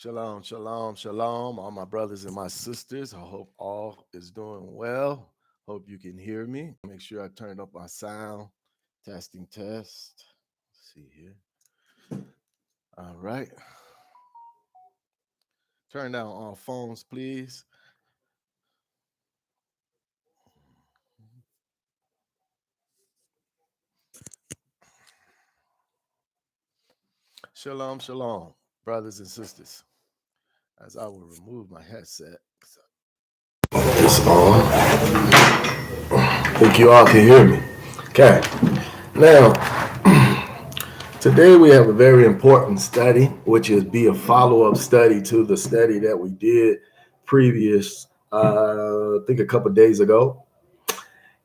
Shalom, shalom, shalom, all my brothers and my sisters. I hope all is doing well. Hope you can hear me. Make sure I turned up my sound. Testing test. Let's see here. All right. Turn down all phones, please. Shalom, shalom, brothers and sisters. As I will remove my headset. It's on. I think you all can hear me. Okay. Now, today we have a very important study, which is be a follow-up study to the study that we did previous, I think a couple of days ago.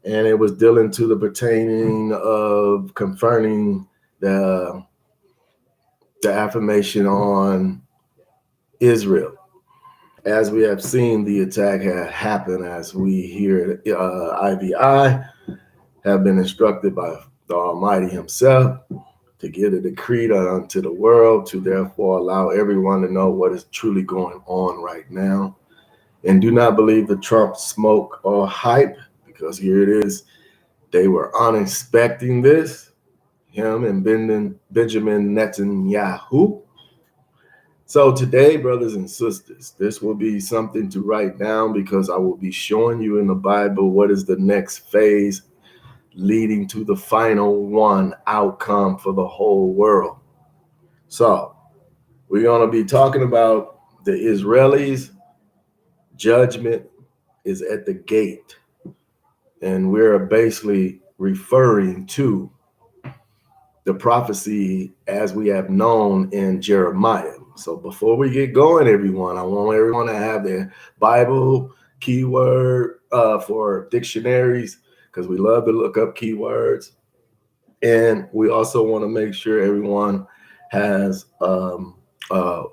And it was dealing to the pertaining of confirming the affirmation on Israel. As we have seen, the attack had happened, as we here at IVI have been instructed by the Almighty Himself to give a decree unto the world, to therefore allow everyone to know what is truly going on right now. And do not believe the Trump smoke or hype, because here it is. They were unexpecting this, him and Benjamin Netanyahu. So today, brothers and sisters, this will be something to write down, because I will be showing you in the Bible what is the next phase leading to the final one outcome for the whole world. So we're going to be talking about the Israelis. Judgment is at the gate. And we're basically referring to the prophecy as we have known in Jeremiah. So before we get going, everyone, I want everyone to have their Bible keyword for dictionaries, because we love to look up keywords. And we also want to make sure everyone has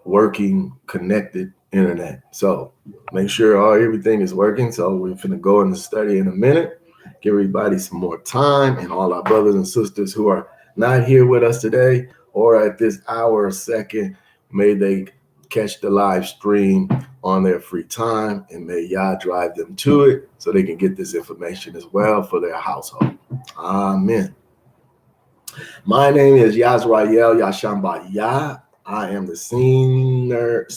working connected internet. So make sure everything is working. So we're going to go into study in a minute, give everybody some more time, and all our brothers and sisters who are not here with us today or at this hour or second, may they catch the live stream on their free time, and may Yah drive them to it so they can get this information as well for their household. Amen. My name is Yazrael Yashamba Yah. I am the senior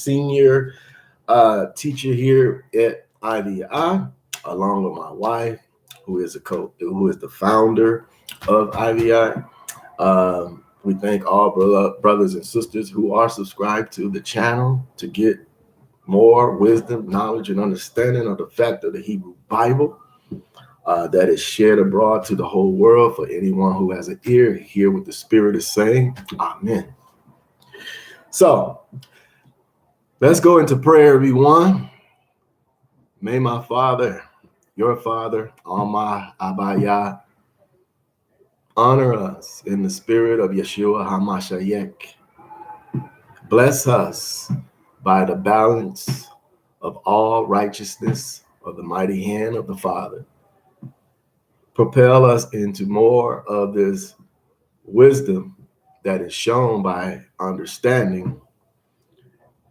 teacher here at IVI, along with my wife, who is the founder of IVI. We thank all brothers and sisters who are subscribed to the channel to get more wisdom, knowledge, and understanding of the fact of the Hebrew Bible that is shared abroad to the whole world. For anyone who has an ear, hear what the Spirit is saying. Amen. So let's go into prayer, everyone. May my Father, your Father, Almighty Abaya, honor us in the spirit of Yeshua HaMashiach. Bless us by the balance of all righteousness of the mighty hand of the Father. Propel us into more of this wisdom that is shown by understanding,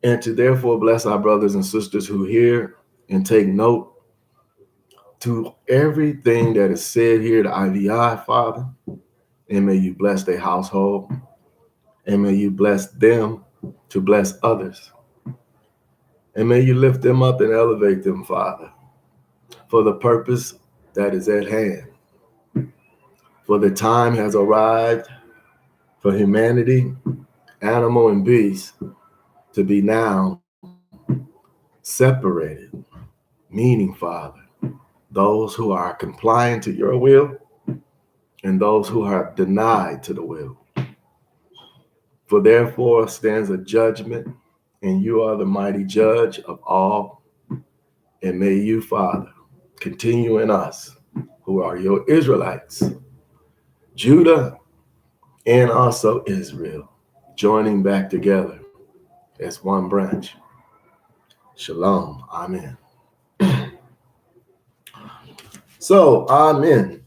and to therefore bless our brothers and sisters who hear and take note to everything that is said here to IVI, Father. And may you bless their household, and may you bless them to bless others. And may you lift them up and elevate them, Father, for the purpose that is at hand. For the time has arrived for humanity, animal and beast, to be now separated, meaning, Father, those who are compliant to your will and those who are denied to the will. For therefore stands a judgment, and you are the mighty judge of all. And may you, Father, continue in us, who are your Israelites, Judah, and also Israel, joining back together as one branch. Shalom. Amen. So, amen.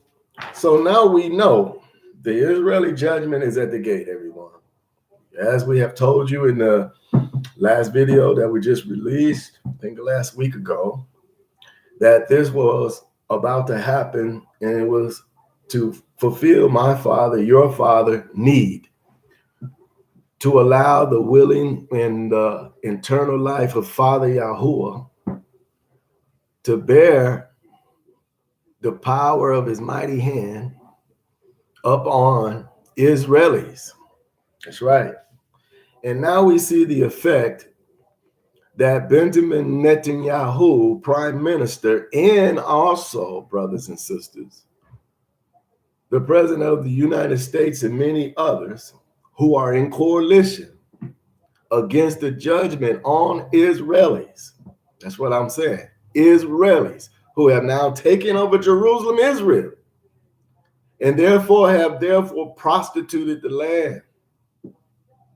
So now we know the Israeli judgment is at the gate, everyone. As we have told you in the last video that we just released, I think last week ago, that this was about to happen, and it was to fulfill my Father, your Father need, to allow the willing and the eternal life of Father Yahuwah to bear the power of his mighty hand up on Israelis. That's right. And now we see the effect that Benjamin Netanyahu, prime minister, and also, brothers and sisters, the president of the United States and many others who are in coalition against the judgment on Israelis. That's what I'm saying. Israelis who have now taken over Jerusalem, Israel, and therefore have prostituted the land,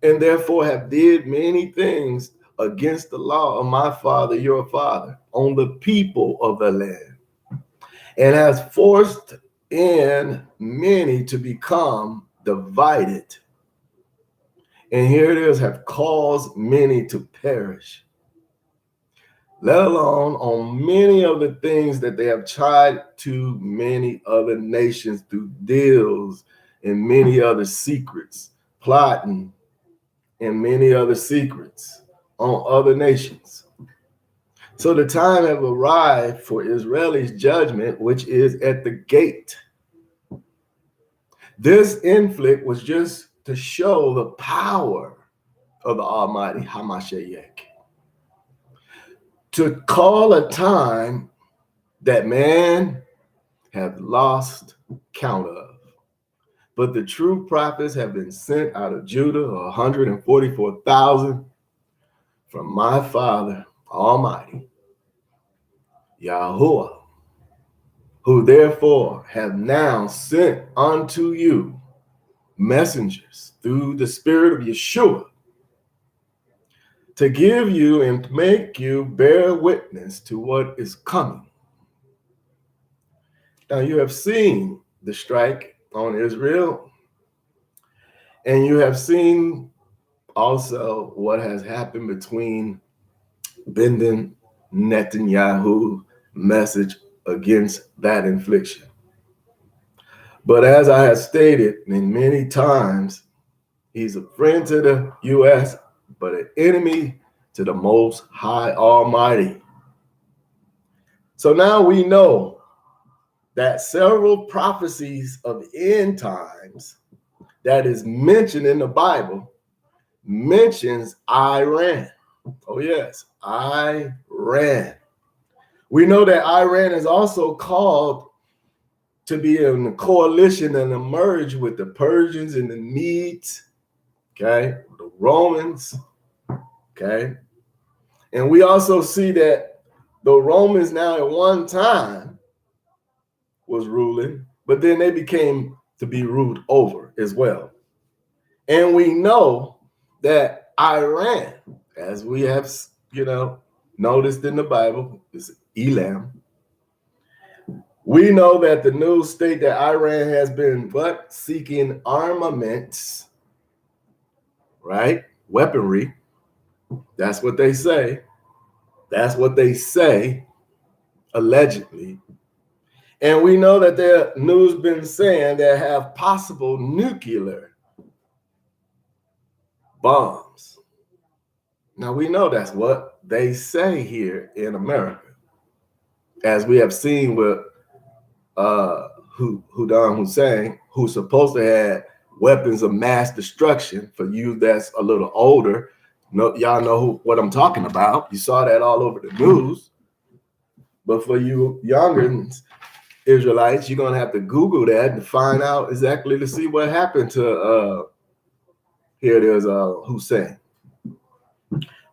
and therefore have did many things against the law of my Father, your Father, on the people of the land, and has forced in many to become divided. And here it is, have caused many to perish, let alone on many of the things that they have tried to many other nations through deals and many other secrets, plotting and many other secrets on other nations. So the time have arrived for Israel's judgment, which is at the gate. This inflict was just to show the power of the Almighty Hamashiach, to call a time that man have lost count of. But the true prophets have been sent out of Judah, 144,000, from my Father Almighty, Yahuwah, who therefore have now sent unto you messengers through the Spirit of Yeshua, to give you and make you bear witness to what is coming. Now you have seen the strike on Israel, and you have seen also what has happened between Benjamin Netanyahu's message against that infliction. But as I have stated in many times, he's a friend to the U.S., but an enemy to the Most High Almighty. So now we know that several prophecies of end times that is mentioned in the Bible mentions Iran. Oh yes, Iran. We know that Iran is also called to be in a coalition and emerge with the Persians and the Medes, okay, the Romans, okay. And we also see that the Romans now at one time was ruling, but then they became to be ruled over as well. And we know that Iran, as we have, noticed in the Bible, is Elam. We know that the news state that Iran has been seeking armaments, right? Weaponry. That's what they say. That's what they say, allegedly. And we know that their news been saying they have possible nuclear bombs. Now we know that's what they say here in America, as we have seen with Saddam Hussein, who's supposed to have weapons of mass destruction. For you that's a little older, y'all know what I'm talking about. You saw that all over the news. But for you younger Israelites, you're gonna have to Google that to find out exactly, to see what happened to here it is, Hussein.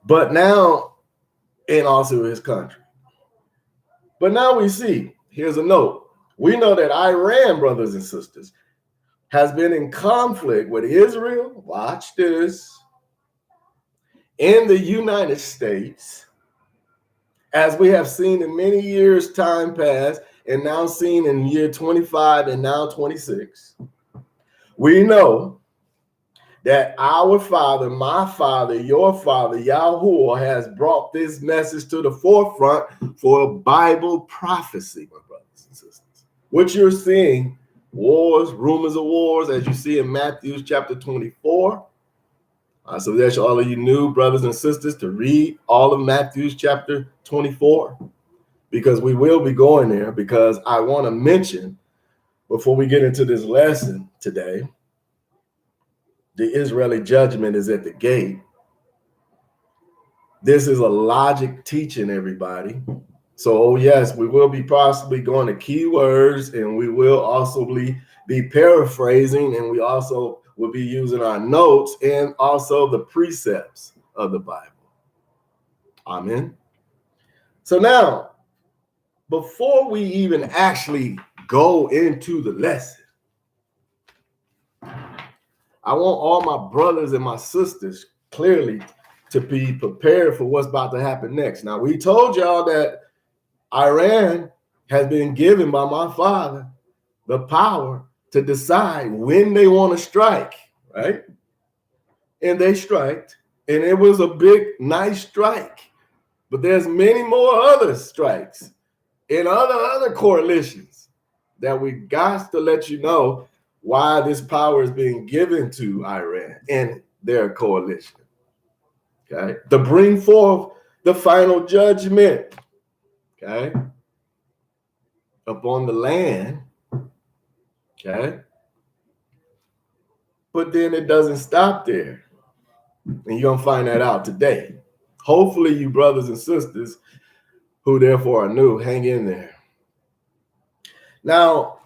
But now, and also his country. But now we see, here's a note. We know that Iran, brothers and sisters, has been in conflict with Israel, watch this, and the United States, as we have seen in many years time past, and now seen in year 25 and now 26. We know that our father, my father, your father, Yahuwah, has brought this message to the forefront for a Bible prophecy, my brothers and sisters. What you're seeing, wars, rumors of wars, as you see in Matthew chapter 24. So that's all of you new brothers and sisters to read all of Matthew chapter 24, because we will be going there, because I want to mention, before we get into this lesson today, the Israeli judgment is at the gate. This is a logic teaching, everybody. So, oh yes, we will be possibly going to keywords, and we will also be paraphrasing, and we also will be using our notes and also the precepts of the Bible. Amen. So now, before we even actually go into the lesson, I want all my brothers and my sisters clearly to be prepared for what's about to happen next. Now, we told y'all that Iran has been given by my father the power to decide when they want to strike, right? And they striked, and it was a big, nice strike. But there's many more other strikes and other coalitions that we got to let you know why this power is being given to Iran and their coalition. Okay, to bring forth the final judgment, okay, upon the land, okay. But then it doesn't stop there, and you're gonna find that out today. Hopefully, you brothers and sisters who therefore are new, hang in there. Now,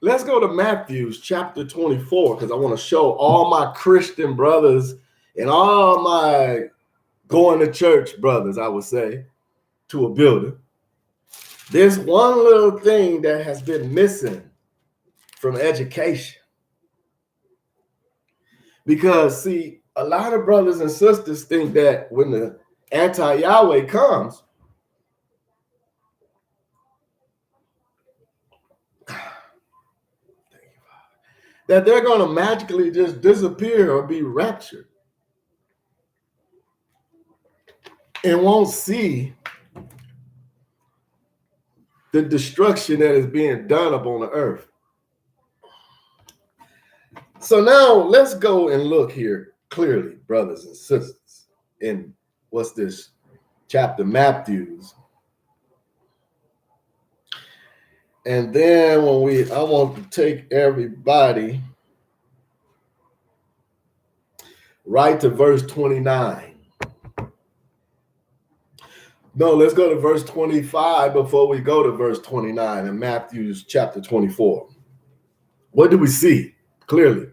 let's go to Matthew chapter 24, because I want to show all my Christian brothers and all my going to church brothers, I would say, to a building. There's one little thing that has been missing from education. Because, see, a lot of brothers and sisters think that when the anti-Yahweh comes, that they're going to magically just disappear or be raptured and won't see the destruction that is being done upon the earth. So now let's go and look here clearly, brothers and sisters, in what's this chapter, Matthew's. And then I want to take everybody right to verse 29. No, let's go to verse 25 before we go to verse 29 in Matthew's chapter 24. What do we see clearly?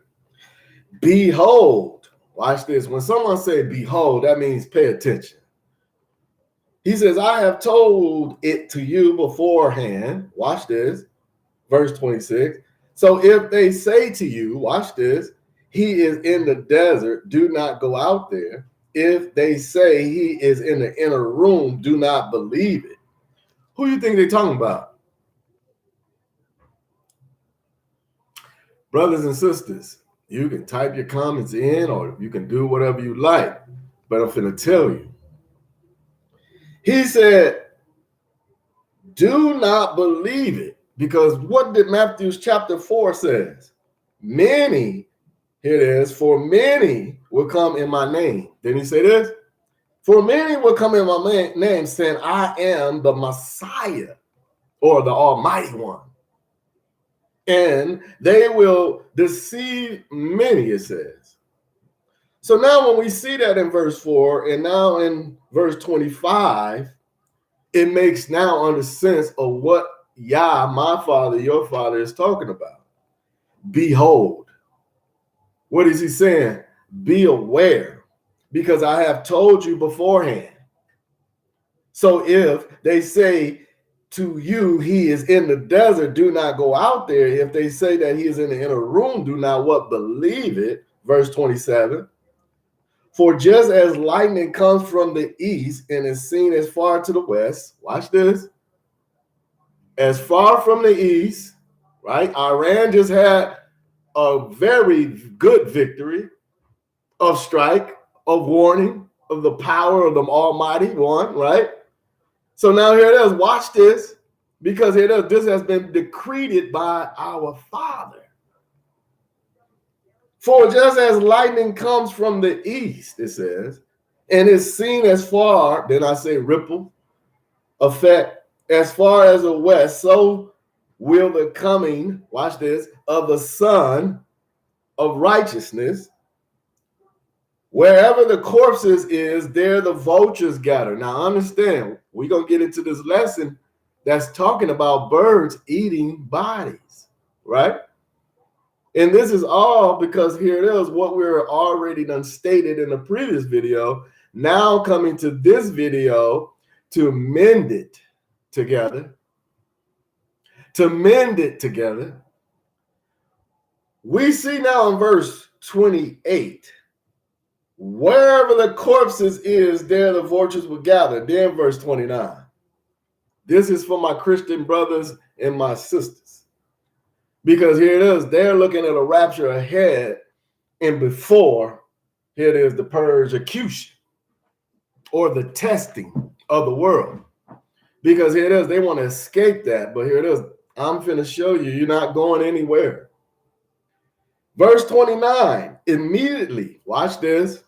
Behold, watch this. When someone say behold, that means pay attention. He says, I have told it to you beforehand. Watch this. Verse 26. So if they say to you, watch this, he is in the desert, do not go out there. If they say he is in the inner room, do not believe it. Who do you think they're talking about? Brothers and sisters, you can type your comments in or you can do whatever you like, but I'm finna tell you. He said, do not believe it, because what did Matthew chapter 4 says? Many, here it is, for many will come in my name. Didn't he say this? For many will come in my name saying, I am the Messiah or the Almighty One. And they will deceive many, it says. So now when we see that in verse 4 and now in verse 25, it makes now under sense of what Yah, my father, your father, is talking about. Behold. What is he saying? Be aware, because I have told you beforehand. So if they say to you, he is in the desert, do not go out there. If they say that he is in the inner room, do not what? Believe it. Verse 27. For just as lightning comes from the east and is seen as far to the west, watch this, as far from the east, right? Iran just had a very good victory of strike, of warning, of the power of the Almighty One, right? So now here it is. Watch this, because here it is. This has been decreed by our Father. For just as lightning comes from the east, it says, and is seen as far, then I say ripple effect, as far as the west, so will the coming, watch this, of the Son of righteousness. Wherever the corpses is, there the vultures gather. Now understand, we're going to get into this lesson that's talking about birds eating bodies, right? And this is all because here it is, what we're already done stated in the previous video, now coming to this video to mend it together. To mend it together. We see now in verse 28, wherever the corpses is, there the vultures will gather. Then verse 29. This is for my Christian brothers and my sisters. Because here it is, they're looking at a rapture ahead, and before, here it is, the persecution or the testing of the world. Because here it is, they want to escape that, but here it is, I'm finna show you, you're not going anywhere. Verse 29, immediately, watch this,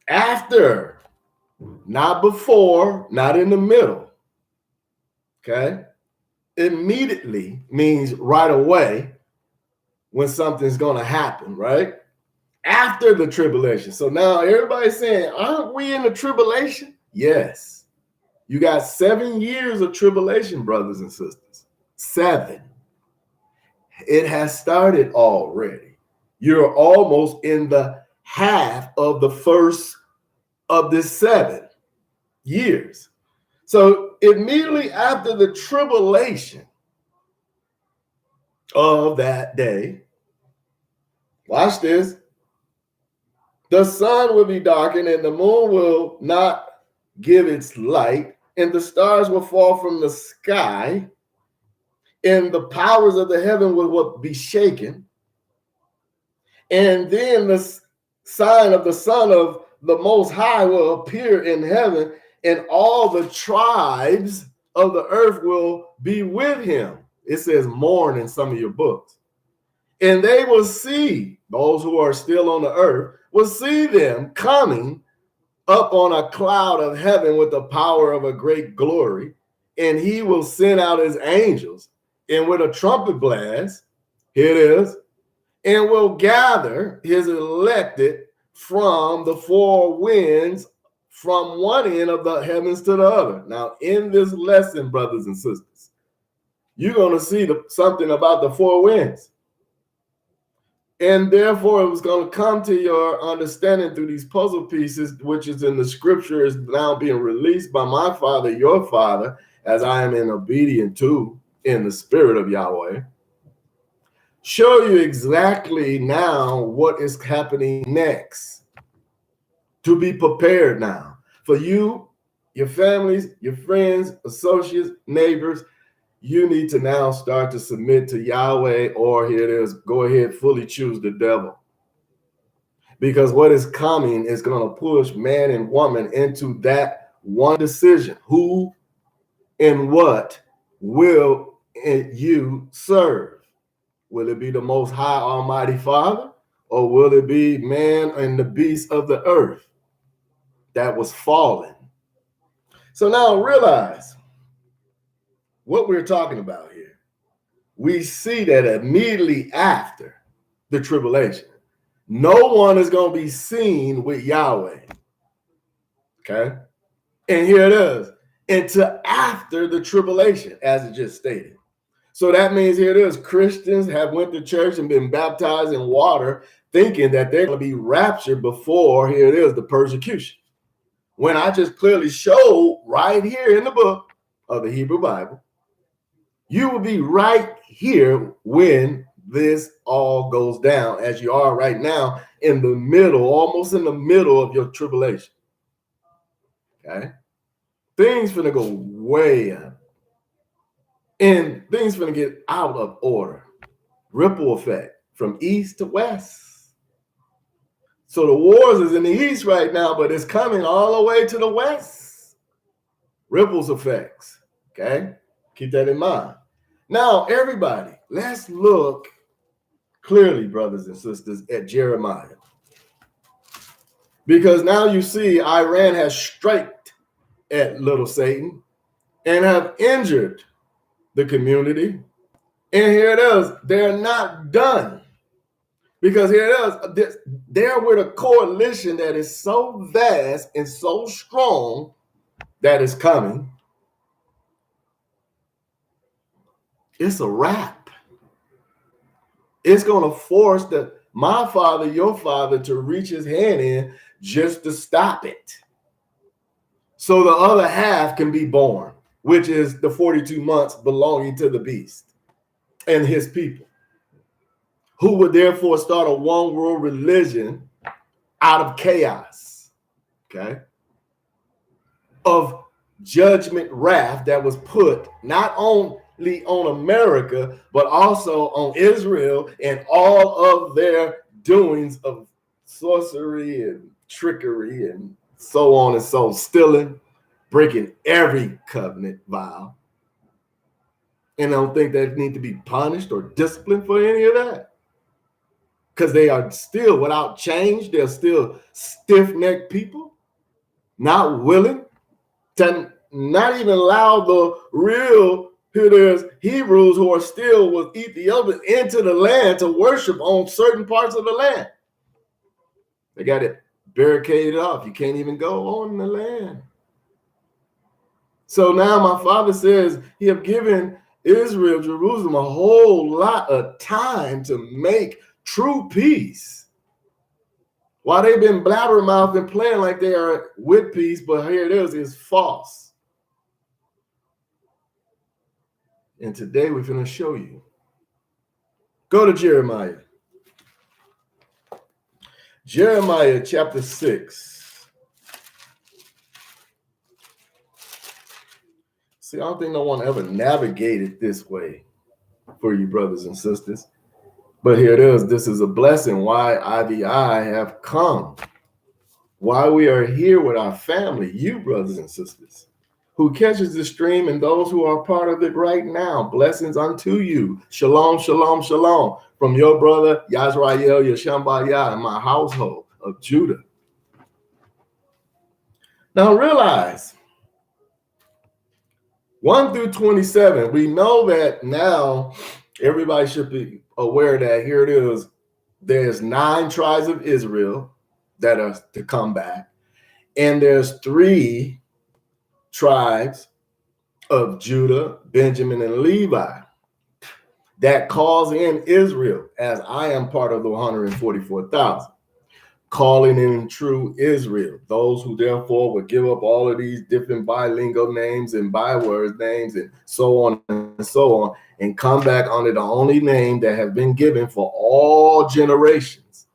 after, not before, not in the middle, okay? Immediately means right away when something's going to happen, right? After the tribulation. So now everybody's saying, aren't we in the tribulation? Yes. You got 7 years of tribulation, brothers and sisters. 7. It has started already. You're almost in the half of the first of this 7 years. So immediately after the tribulation of that day, watch this, the sun will be darkened and the moon will not give its light, and the stars will fall from the sky, and the powers of the heaven will be shaken. And then the sign of the Son of the Most High will appear in heaven, and all the tribes of the earth will be with him. It says mourn in some of your books. And they will see, those who are still on the earth, will see them coming up on a cloud of heaven with the power of a great glory. And he will send out his angels, and with a trumpet blast, here it is, and will gather his elected from the 4 winds, from one end of the heavens to the other. Now, in this lesson, brothers and sisters, you're going to see something about the 4 winds. And therefore, it was going to come to your understanding through these puzzle pieces, which is in the scripture, is now being released by my Father, your Father, as I am in obedient to in the spirit of Yahweh. Show you exactly now what is happening next. To be prepared now. For you, your families, your friends, associates, neighbors, you need to now start to submit to Yahweh, or here it is, go ahead, fully choose the devil. Because what is coming is going to push man and woman into that one decision. Who and what will you serve? Will it be the Most High Almighty Father, or will it be man and the beast of the earth that was fallen? So now realize what we're talking about here. We see that immediately after the tribulation, no one is going to be seen with Yahweh. Okay? And here it is. Until after the tribulation, as it just stated. So that means here it is. Christians have went to church and been baptized in water, thinking that they're going to be raptured before, here it is, the persecution. When I just clearly showed right here in the book of the Hebrew Bible, you will be right here when this all goes down, as you are right now in the middle, almost in the middle of your tribulation. Okay? Things finna go way up. And things finna get out of order. Ripple effect. from east to west. So the wars is in the east right now, but it's coming all the way to the west. Ripples effects, okay? Keep that in mind. Now, everybody, let's look clearly, brothers and sisters, at Jeremiah. Because now you see Iran has striked at little Satan and have injured the community. And here it is, they're not done. Because here it is, they're with a coalition that is so vast and so strong that is coming. It's a wrap. It's going to force my father, your father, to reach his hand in just to stop it. So the other half can be born, which is the 42 months belonging to the beast and his people, who would therefore start a one world religion out of chaos, okay, of judgment wrath that was put not only on America, but also on Israel and all of their doings of sorcery and trickery and so on and so, stealing, breaking every covenant vow. And I don't think they need to be punished or disciplined for any of that. Because they are still without change. They're still stiff-necked people, not willing to not even allow the real, here there's Hebrews who are still with Ethiopians into the land to worship on certain parts of the land. They got it barricaded off. You can't even go on the land. So now my father says he have given Israel, Jerusalem, a whole lot of time to make true peace. While they've been blabbermouth and playing like they are with peace, but here it is false. And today we're going to show you. Go to Jeremiah. Jeremiah chapter 6. See, I don't think no one ever navigated this way for you, brothers and sisters. But here it is. This is a blessing why IVI have come. Why we are here with our family, you brothers and sisters, who catches the stream and those who are part of it right now. Blessings unto you. Shalom, shalom, shalom. From your brother, Yazrael Yeshambaya, and my household of Judah. Now realize, 1 through 27, we know that now everybody should be aware that here it is. There's 9 tribes of Israel that are to come back. And there's 3 tribes of Judah, Benjamin, and Levi that calls in Israel, as I am part of the 144,000, calling in true Israel, those who therefore would give up all of these different bilingual names and bywords names and so on, and come back under the only name that have been given for all generations,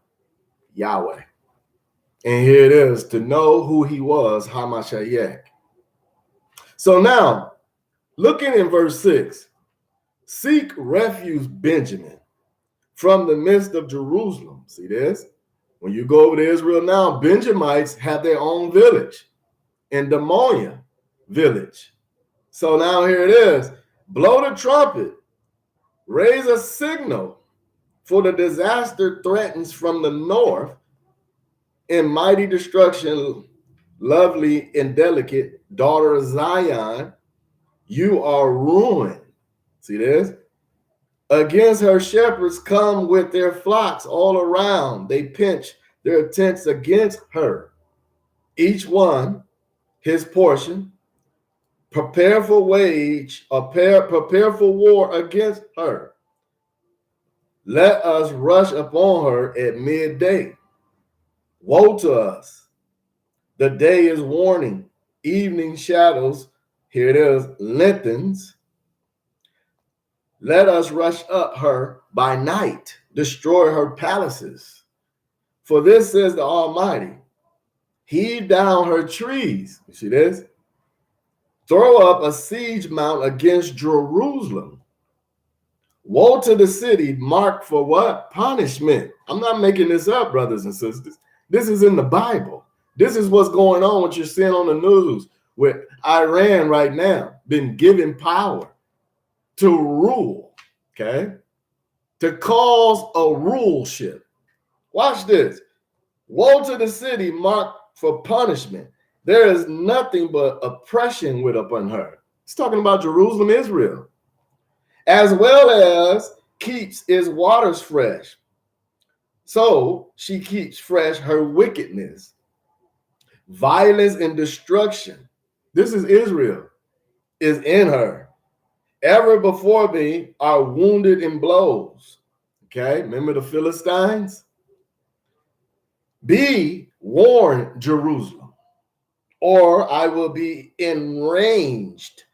Yahweh. And here it is, to know who he was, Hamashiach. So now, looking in verse 6, seek refuge, Benjamin, from the midst of Jerusalem. See this? When you go over to Israel now, Benjamites have their own village, in Demonia village. So now here it is. Blow the trumpet, raise a signal, for the disaster threatens from the north, in mighty destruction, lovely and delicate daughter of Zion, you are ruined. See this? Against her shepherds come with their flocks all around. They pinch their tents against her. Each one his portion. Prepare for wage, prepare for war against her. Let us rush upon her at midday. Woe to us. The day is warning. Evening shadows, here it is, lengthens. Let us rush up her by night, destroy her palaces. For this says the Almighty, heave down her trees. You see this? Throw up a siege mount against Jerusalem. Woe to the city marked for what? Punishment. I'm not making this up, brothers and sisters. This is in the Bible. This is what's going on, what you're seeing on the news with Iran right now, been given power to rule, okay? To cause a ruleship. Watch this. Woe to the city marked for punishment. There is nothing but oppression with upon her. It's talking about Jerusalem, Israel, as well as keeps its waters fresh. So she keeps fresh her wickedness, violence, and destruction. This is Israel, is in her. Ever before me are wounded in blows. Okay, remember the Philistines? Be warned, Jerusalem, or I will be enraged.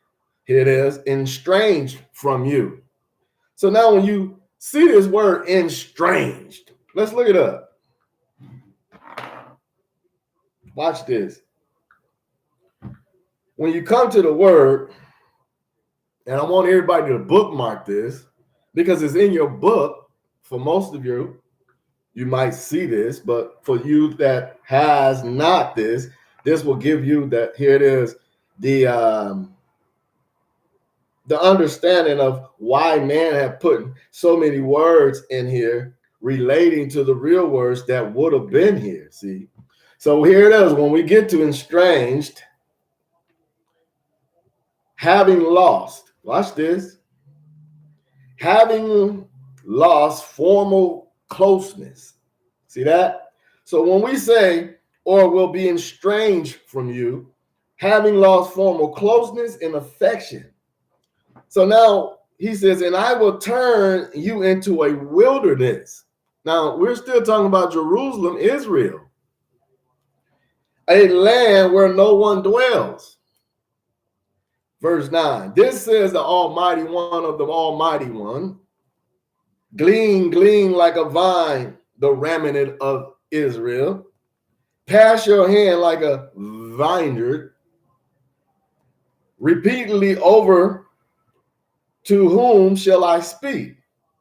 Here it is, estranged from you. So now when you see this word estranged, let's look it up. Watch this. When you come to the word, and I want everybody to bookmark this because it's in your book. For most of you, you might see this, but for you that has not this will give you that. Here it is, the understanding of why man have put so many words in here relating to the real words that would have been here. See, so here it is. When we get to estranged, having lost. Watch this. Having lost formal closeness. See that? So when we say, or will be estranged from you, having lost formal closeness and affection. So now he says, and I will turn you into a wilderness. Now we're still talking about Jerusalem, Israel, a land where no one dwells. Verse 9, this says the Almighty One of the Almighty One, glean, glean like a vine, the remnant of Israel. Pass your hand like a vineyard, repeatedly over. To whom shall I speak?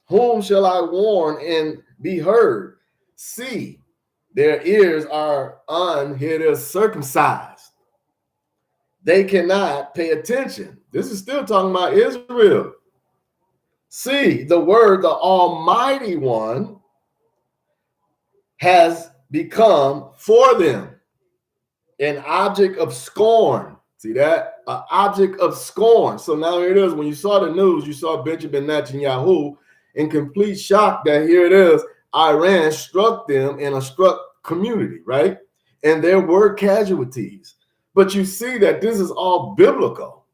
Whom shall I warn and be heard? See, their ears are circumcised. They cannot pay attention. This is still talking about Israel. See, the word, the Almighty One, has become for them an object of scorn. See that? An object of scorn. So now here it is. When you saw the news, you saw Benjamin Netanyahu in complete shock that here it is, Iran struck them in a struck community, right? And there were casualties. But you see that this is all biblical.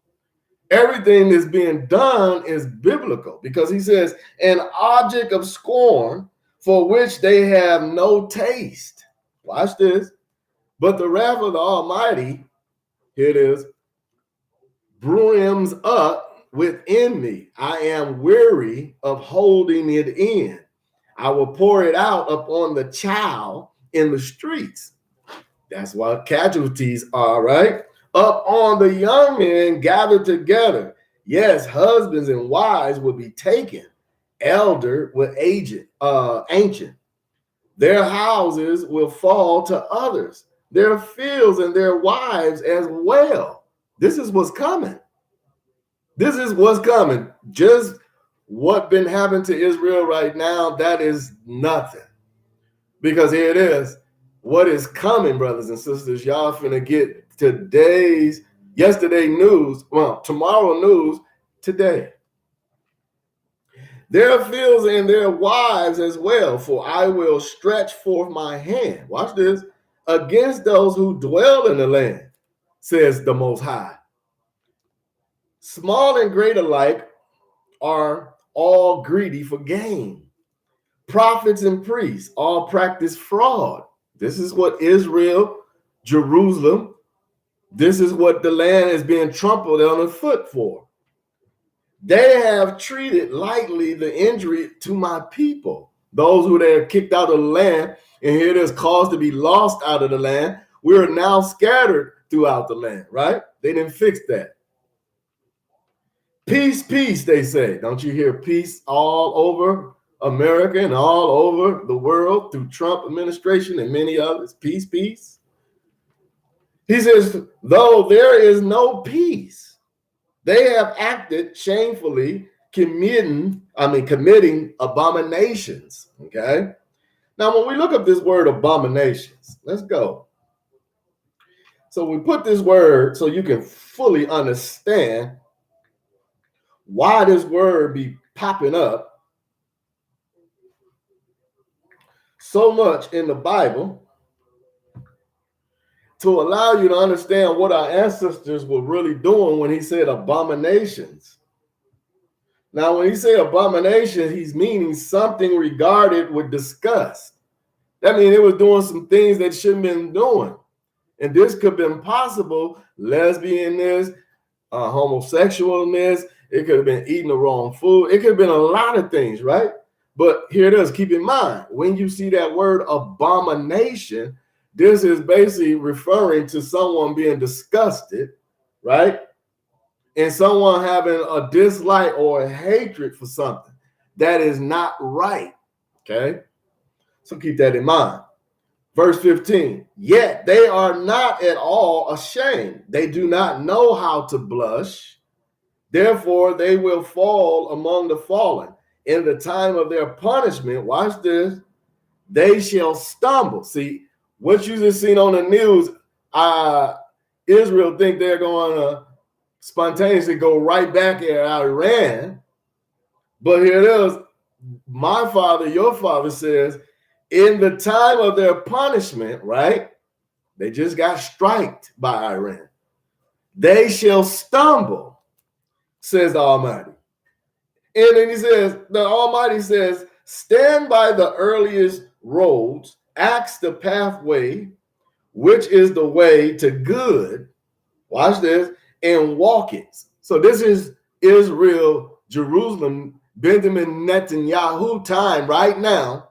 Everything that's being done is biblical because he says, an object of scorn for which they have no taste. Watch this. But the wrath of the Almighty, here it is, brims up within me. I am weary of holding it in. I will pour it out upon the child in the streets. That's what casualties are, right? Up on the young men gathered together. Yes, husbands and wives will be taken, elder with ancient. Their houses will fall to others, their fields and their wives as well. This is what's coming. This is what's coming. Just what been happening to Israel right now, that is nothing. Because here it is. What is coming, brothers and sisters, y'all finna get yesterday news, tomorrow news today. Their fields and their wives as well, for I will stretch forth my hand. Watch this. Against those who dwell in the land, says the Most High. Small and great alike are all greedy for gain. Prophets and priests all practice fraud. This is what Israel, Jerusalem, this is what the land is being trampled on the foot for. They have treated lightly the injury to my people, those who they have kicked out of the land, and here it is caused to be lost out of the land. We are now scattered throughout the land, right? They didn't fix that. Peace, peace, they say. Don't you hear peace all over America and all over the world through Trump administration and many others? Peace, peace. He says, though there is no peace, they have acted shamefully, committing abominations. Okay. Now, when we look up this word abominations, let's go. So we put this word so you can fully understand why this word be popping up so much in the Bible, to allow you to understand what our ancestors were really doing when he said abominations. Now, when he said abomination, he's meaning something regarded with disgust. That means it was doing some things that shouldn't have been doing. And this could have been possible: lesbianness, homosexualness. It could have been eating the wrong food. It could have been a lot of things, right? But here it is. Keep in mind, when you see that word abomination, this is basically referring to someone being disgusted, right? And someone having a dislike or a hatred for something that is not right, okay? So keep that in mind. Verse 15, yet they are not at all ashamed. They do not know how to blush. Therefore, they will fall among the fallen. In the time of their punishment, watch this, they shall stumble. See, what you just seen on the news, Israel think they're going to spontaneously go right back at Iran. But here it is. My father, your father says, in the time of their punishment, right? They just got striked by Iran. They shall stumble, says the Almighty. And then he says, the Almighty says, stand by the earliest roads, ask the pathway, which is the way to good. Watch this, and walk it. So this is Israel, Jerusalem, Benjamin Netanyahu time right now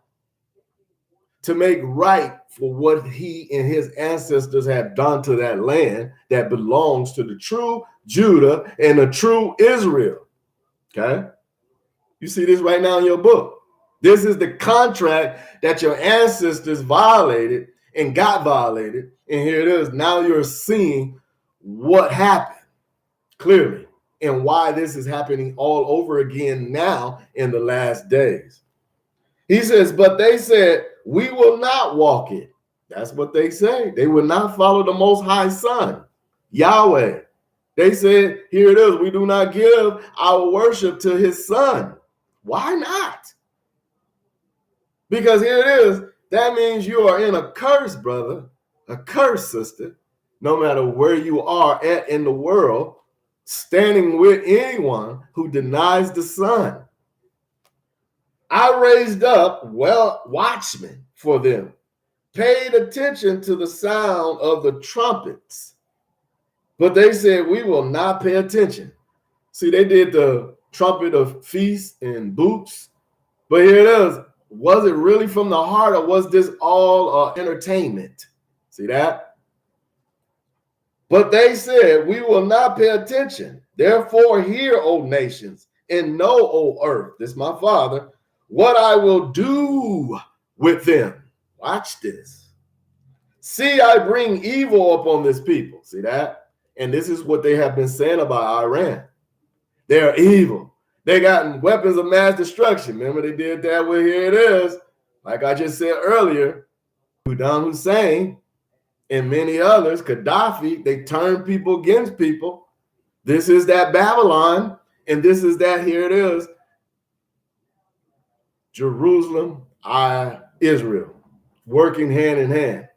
to make right for what he and his ancestors have done to that land that belongs to the true Judah and the true Israel. Okay? You see this right now in your book. This is the contract that your ancestors violated and got violated. And here it is. Now you're seeing what happened clearly and why this is happening all over again now in the last days. He says, but they said, we will not walk it. That's what they say. They will not follow the Most High Son, Yahweh. They said, here it is. We do not give our worship to his son. Why not? Because here it is. That means you are in a curse, brother, a curse, sister, no matter where you are at in the world, standing with anyone who denies the Son. I raised up watchmen for them, paid attention to the sound of the trumpets, but they said, we will not pay attention. See, they did the trumpet of feasts and booths, but here it is. Was it really from the heart, or was this all entertainment? See that? But they said, we will not pay attention. Therefore, hear, O nations, and know, O earth, this is my father, what I will do with them. Watch this. See, I bring evil upon this people. See that? And this is what they have been saying about Iran. They're evil. They got weapons of mass destruction. Remember they did that with, here it is. Like I just said earlier, Saddam Hussein and many others, Gaddafi, they turned people against people. This is that Babylon, and this is that, here it is, Jerusalem, Israel, working hand in hand.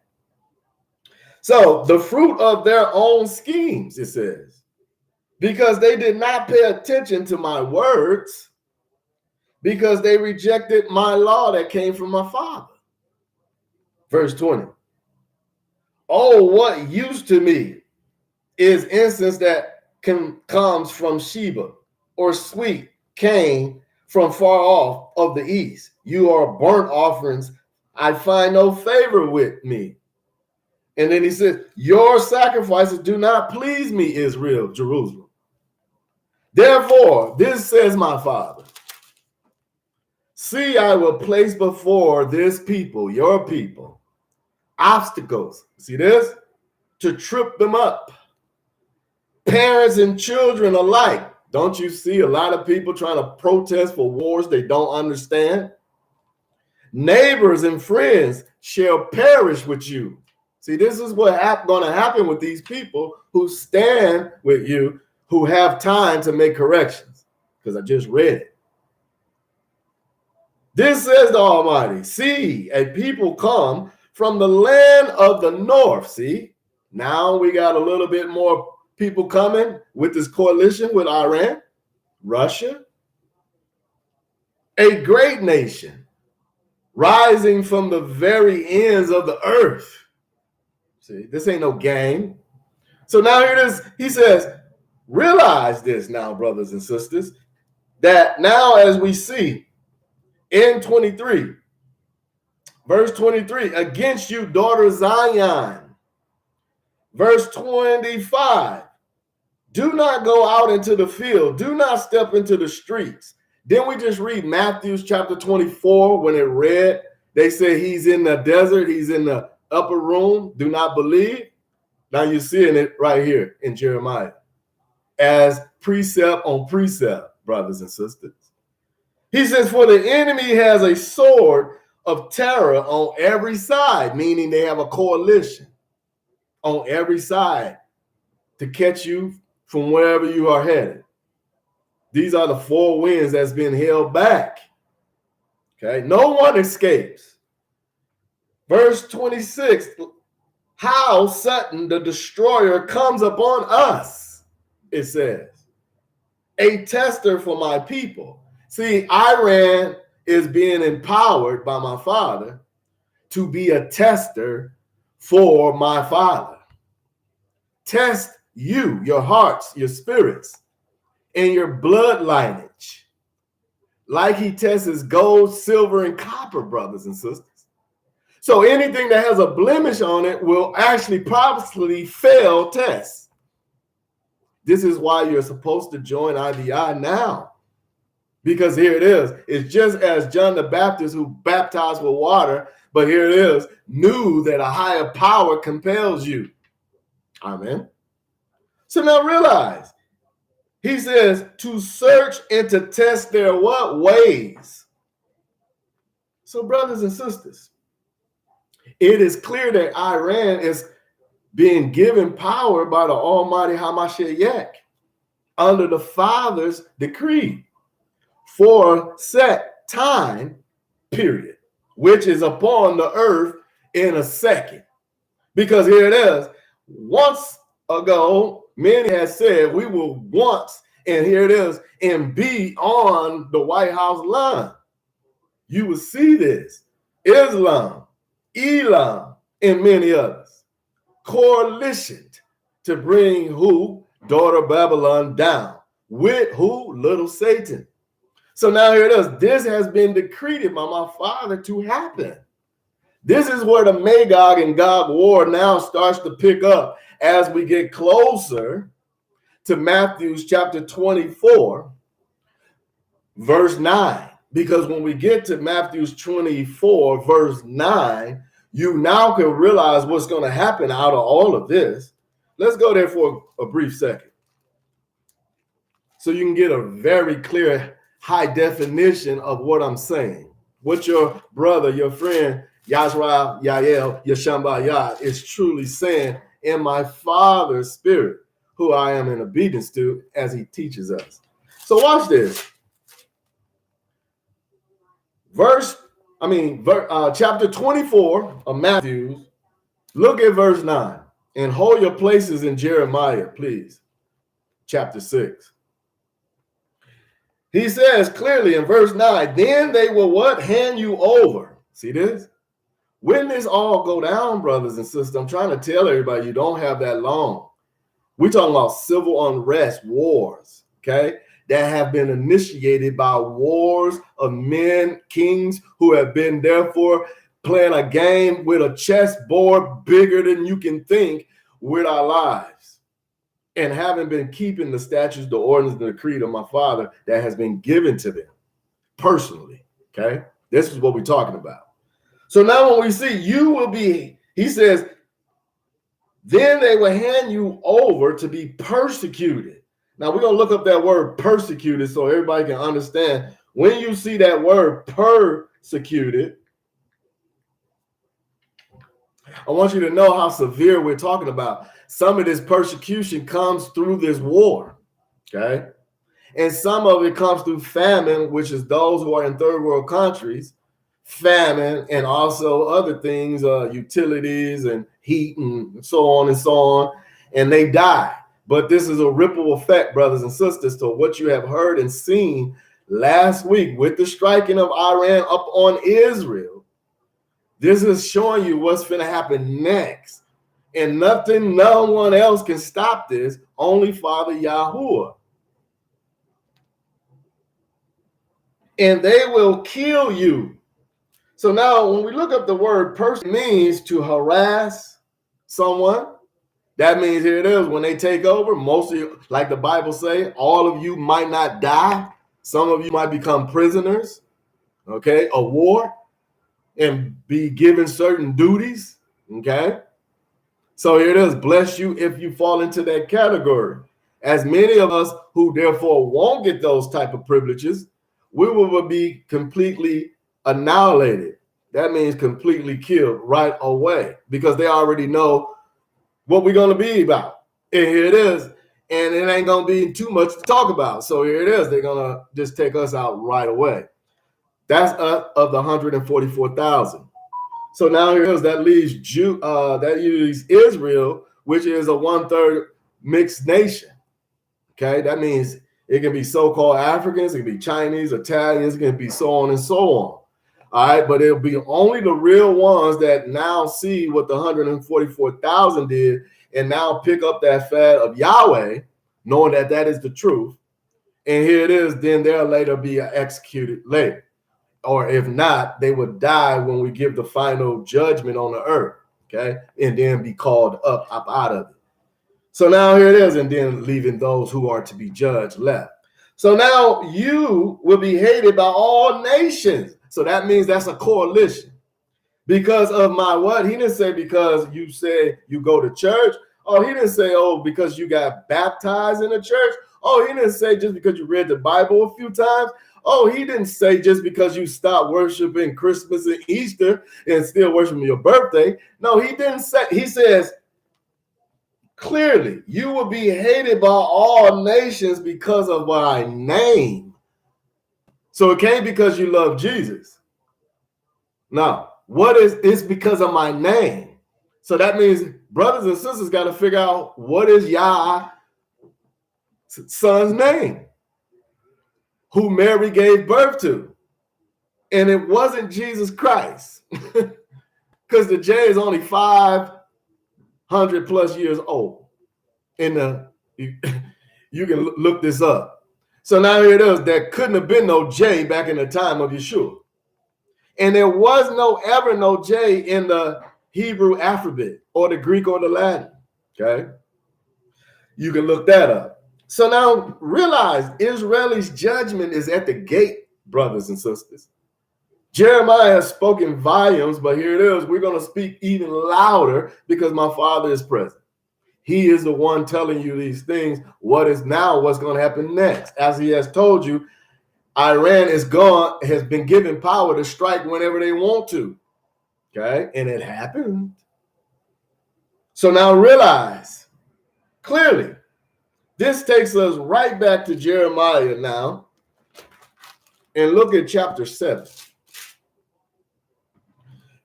So the fruit of their own schemes, it says, because they did not pay attention to my words, because they rejected my law that came from my father. Verse 20. Oh, what use to me is incense that comes from Sheba, or sweet cane from far off of the east. You are burnt offerings. I find no favor with me. And then he says, your sacrifices do not please me, Israel, Jerusalem. Therefore, this says my Father, see, I will place before this people, your people, obstacles. See this? To trip them up. Parents and children alike. Don't you see a lot of people trying to protest for wars they don't understand? Neighbors and friends shall perish with you. See, this is what's going to happen with these people who stand with you, who have time to make corrections. Because I just read it. This says the Almighty, see, a people come from the land of the north. See, now we got a little bit more people coming with this coalition with Iran, Russia, a great nation rising from the very ends of the earth. See, this ain't no game. So now here it is. He says, realize this now, brothers and sisters, that now as we see in 23, verse 23, against you, daughter Zion. Verse 25, do not go out into the field. Do not step into the streets. Then we just read Matthew chapter 24 when it read, they say he's in the desert, he's in the upper room. Do not believe. Now you're seeing it right here in Jeremiah as precept on precept, brothers and sisters. He says, for the enemy has a sword of terror on every side, meaning they have a coalition on every side to catch you from wherever you are headed. These are the four winds that's been held back. Okay, no one escapes. Verse 26, how sudden the destroyer comes upon us, it says. A tester for my people. See, Iran is being empowered by my Father to be a tester for my Father. Test you, your hearts, your spirits, and your blood lineage, like he tests gold, silver, and copper, brothers and sisters. So anything that has a blemish on it will actually probably fail tests. This is why you're supposed to join IVI now. Because here it is. It's just as John the Baptist, who baptized with water, but here it is, knew that a higher power compels you. Amen. So now realize, he says to search and to test their what? Ways. So brothers and sisters, it is clear that Iran is being given power by the Almighty Hamashiach under the Father's decree for set time period, which is upon the earth in a second. Because here it is, once ago, many have said we will once, and here it is, and be on the White House line. You will see this. Islam, Elam, and many others coalitioned to bring who? Daughter Babylon down. With who? Little Satan. So now here it is. This has been decreed by my Father to happen. This is where the Magog and Gog war now starts to pick up as we get closer to Matthew chapter 24, verse 9. Because when we get to Matthew 24, verse 9, you now can realize what's going to happen out of all of this. Let's go there for a brief second, so you can get a very clear, high definition of what I'm saying. What your brother, your friend, Yahshua, Yael, Yeshamba Yah is truly saying in my Father's spirit, who I am in obedience to as he teaches us. So watch this. Chapter 24 of Matthew, look at verse 9 and hold your places in Jeremiah, please. Chapter 6. He says clearly in verse 9, then they will what? Hand you over. See this? When this all go down, brothers and sisters, I'm trying to tell everybody you don't have that long. We're talking about civil unrest, wars, okay, that have been initiated by wars of men, kings who have been therefore playing a game with a chessboard bigger than you can think with our lives. and haven't been keeping the statutes, the ordinance, the decree of my Father that has been given to them personally. Okay, this is what we're talking about. So now when we see you will be, he says, then they will hand you over to be persecuted. Now we're going to look up that word persecuted so everybody can understand. When you see that word persecuted, I want you to know how severe we're talking about. Some of this persecution comes through this war, okay? And some of it comes through famine, which is those who are in third world countries, famine, and also other things, utilities and heat and so on and so on, and they die. But this is a ripple effect, brothers and sisters, to what you have heard and seen last week with the striking of Iran up on Israel. This is showing you what's going to happen next. And nothing, no one else can stop this, only Father Yahuwah. And they will kill you. So now when we look up the word person, means to harass someone. That means here it is, when they take over, most of you, like the Bible say, all of you might not die. Some of you might become prisoners, okay, of war and be given certain duties, okay? So here it is, bless you if you fall into that category. As many of us who therefore won't get those type of privileges, we will be completely annihilated. That means completely killed right away because they already know what we're going to be about. And here it is. And it ain't going to be too much to talk about. So here it is. They're going to just take us out right away. That's of the 144,000. So now here it is. That leaves Israel, which is a 1/3 mixed nation. Okay, that means it can be so-called Africans, it can be Chinese, Italians, it can be so on and so on. All right, but it'll be only the real ones that now see what the 144,000 did and now pick up that fad of Yahweh, knowing that that is the truth. And here it is, then they'll later be executed later. Or if not, they would die when we give the final judgment on the earth, okay? And then be called up out of it. So now here it is, and then leaving those who are to be judged left. So now you will be hated by all nations. So that means that's a coalition. Because of my what? He didn't say because you said you go to church. Oh, he didn't say, oh, because you got baptized in the church. Oh, he didn't say just because you read the Bible a few times. Oh, he didn't say just because you stopped worshiping Christmas and Easter and still worshiping your birthday. No, he didn't say. He says, clearly, you will be hated by all nations because of my name. So it can't because you love Jesus. No, it's because of my name. So that means brothers and sisters got to figure out what is Yah's son's name, who Mary gave birth to. And it wasn't Jesus Christ, because the J is only 500 plus years old. You can look this up. So now here it is. There couldn't have been no J back in the time of Yeshua. And there was ever no J in the Hebrew alphabet or the Greek or the Latin. Okay? You can look that up. So now realize Israel's judgment is at the gate, brothers and sisters. Jeremiah has spoken volumes, but here it is. We're going to speak even louder because my Father is present. He is the one telling you these things. What's going to happen next? As he has told you, Iran has been given power to strike whenever they want to. Okay? And it happened. So now realize clearly, this takes us right back to Jeremiah now. And look at chapter 7.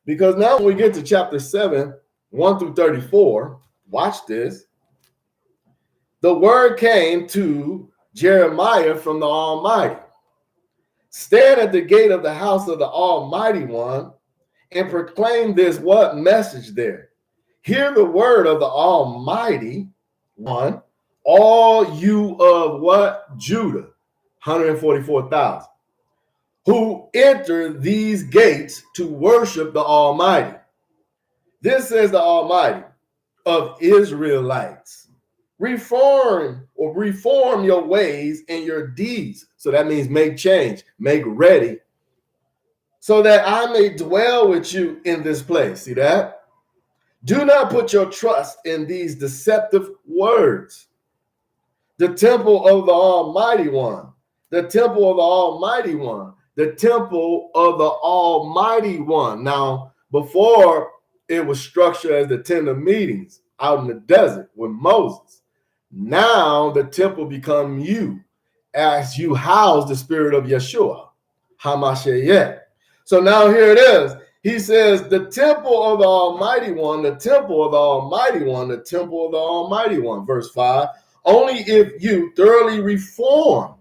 Because now when we get to chapter 7, 1 through 34, watch this. The word came to Jeremiah from the Almighty. Stand at the gate of the house of the Almighty One and proclaim this what message there. Hear the word of the Almighty One, all you of what? Judah, 144,000, who enter these gates to worship the Almighty. This says the Almighty of Israelites. reform your ways and your deeds. So that means make change, make ready, so that I may dwell with you in this place. See that? Do not put your trust in these deceptive words. The temple of the Almighty One, the temple of the Almighty One, the temple of the Almighty One. Now, before it was structured as the tent of meetings out in the desert with Moses. Now the temple become you, as you house the spirit of Yeshua, Hamashiach. So now here it is. He says, the temple of the Almighty One, the temple of the Almighty One, the temple of the Almighty One. Verse 5, only if you thoroughly reform.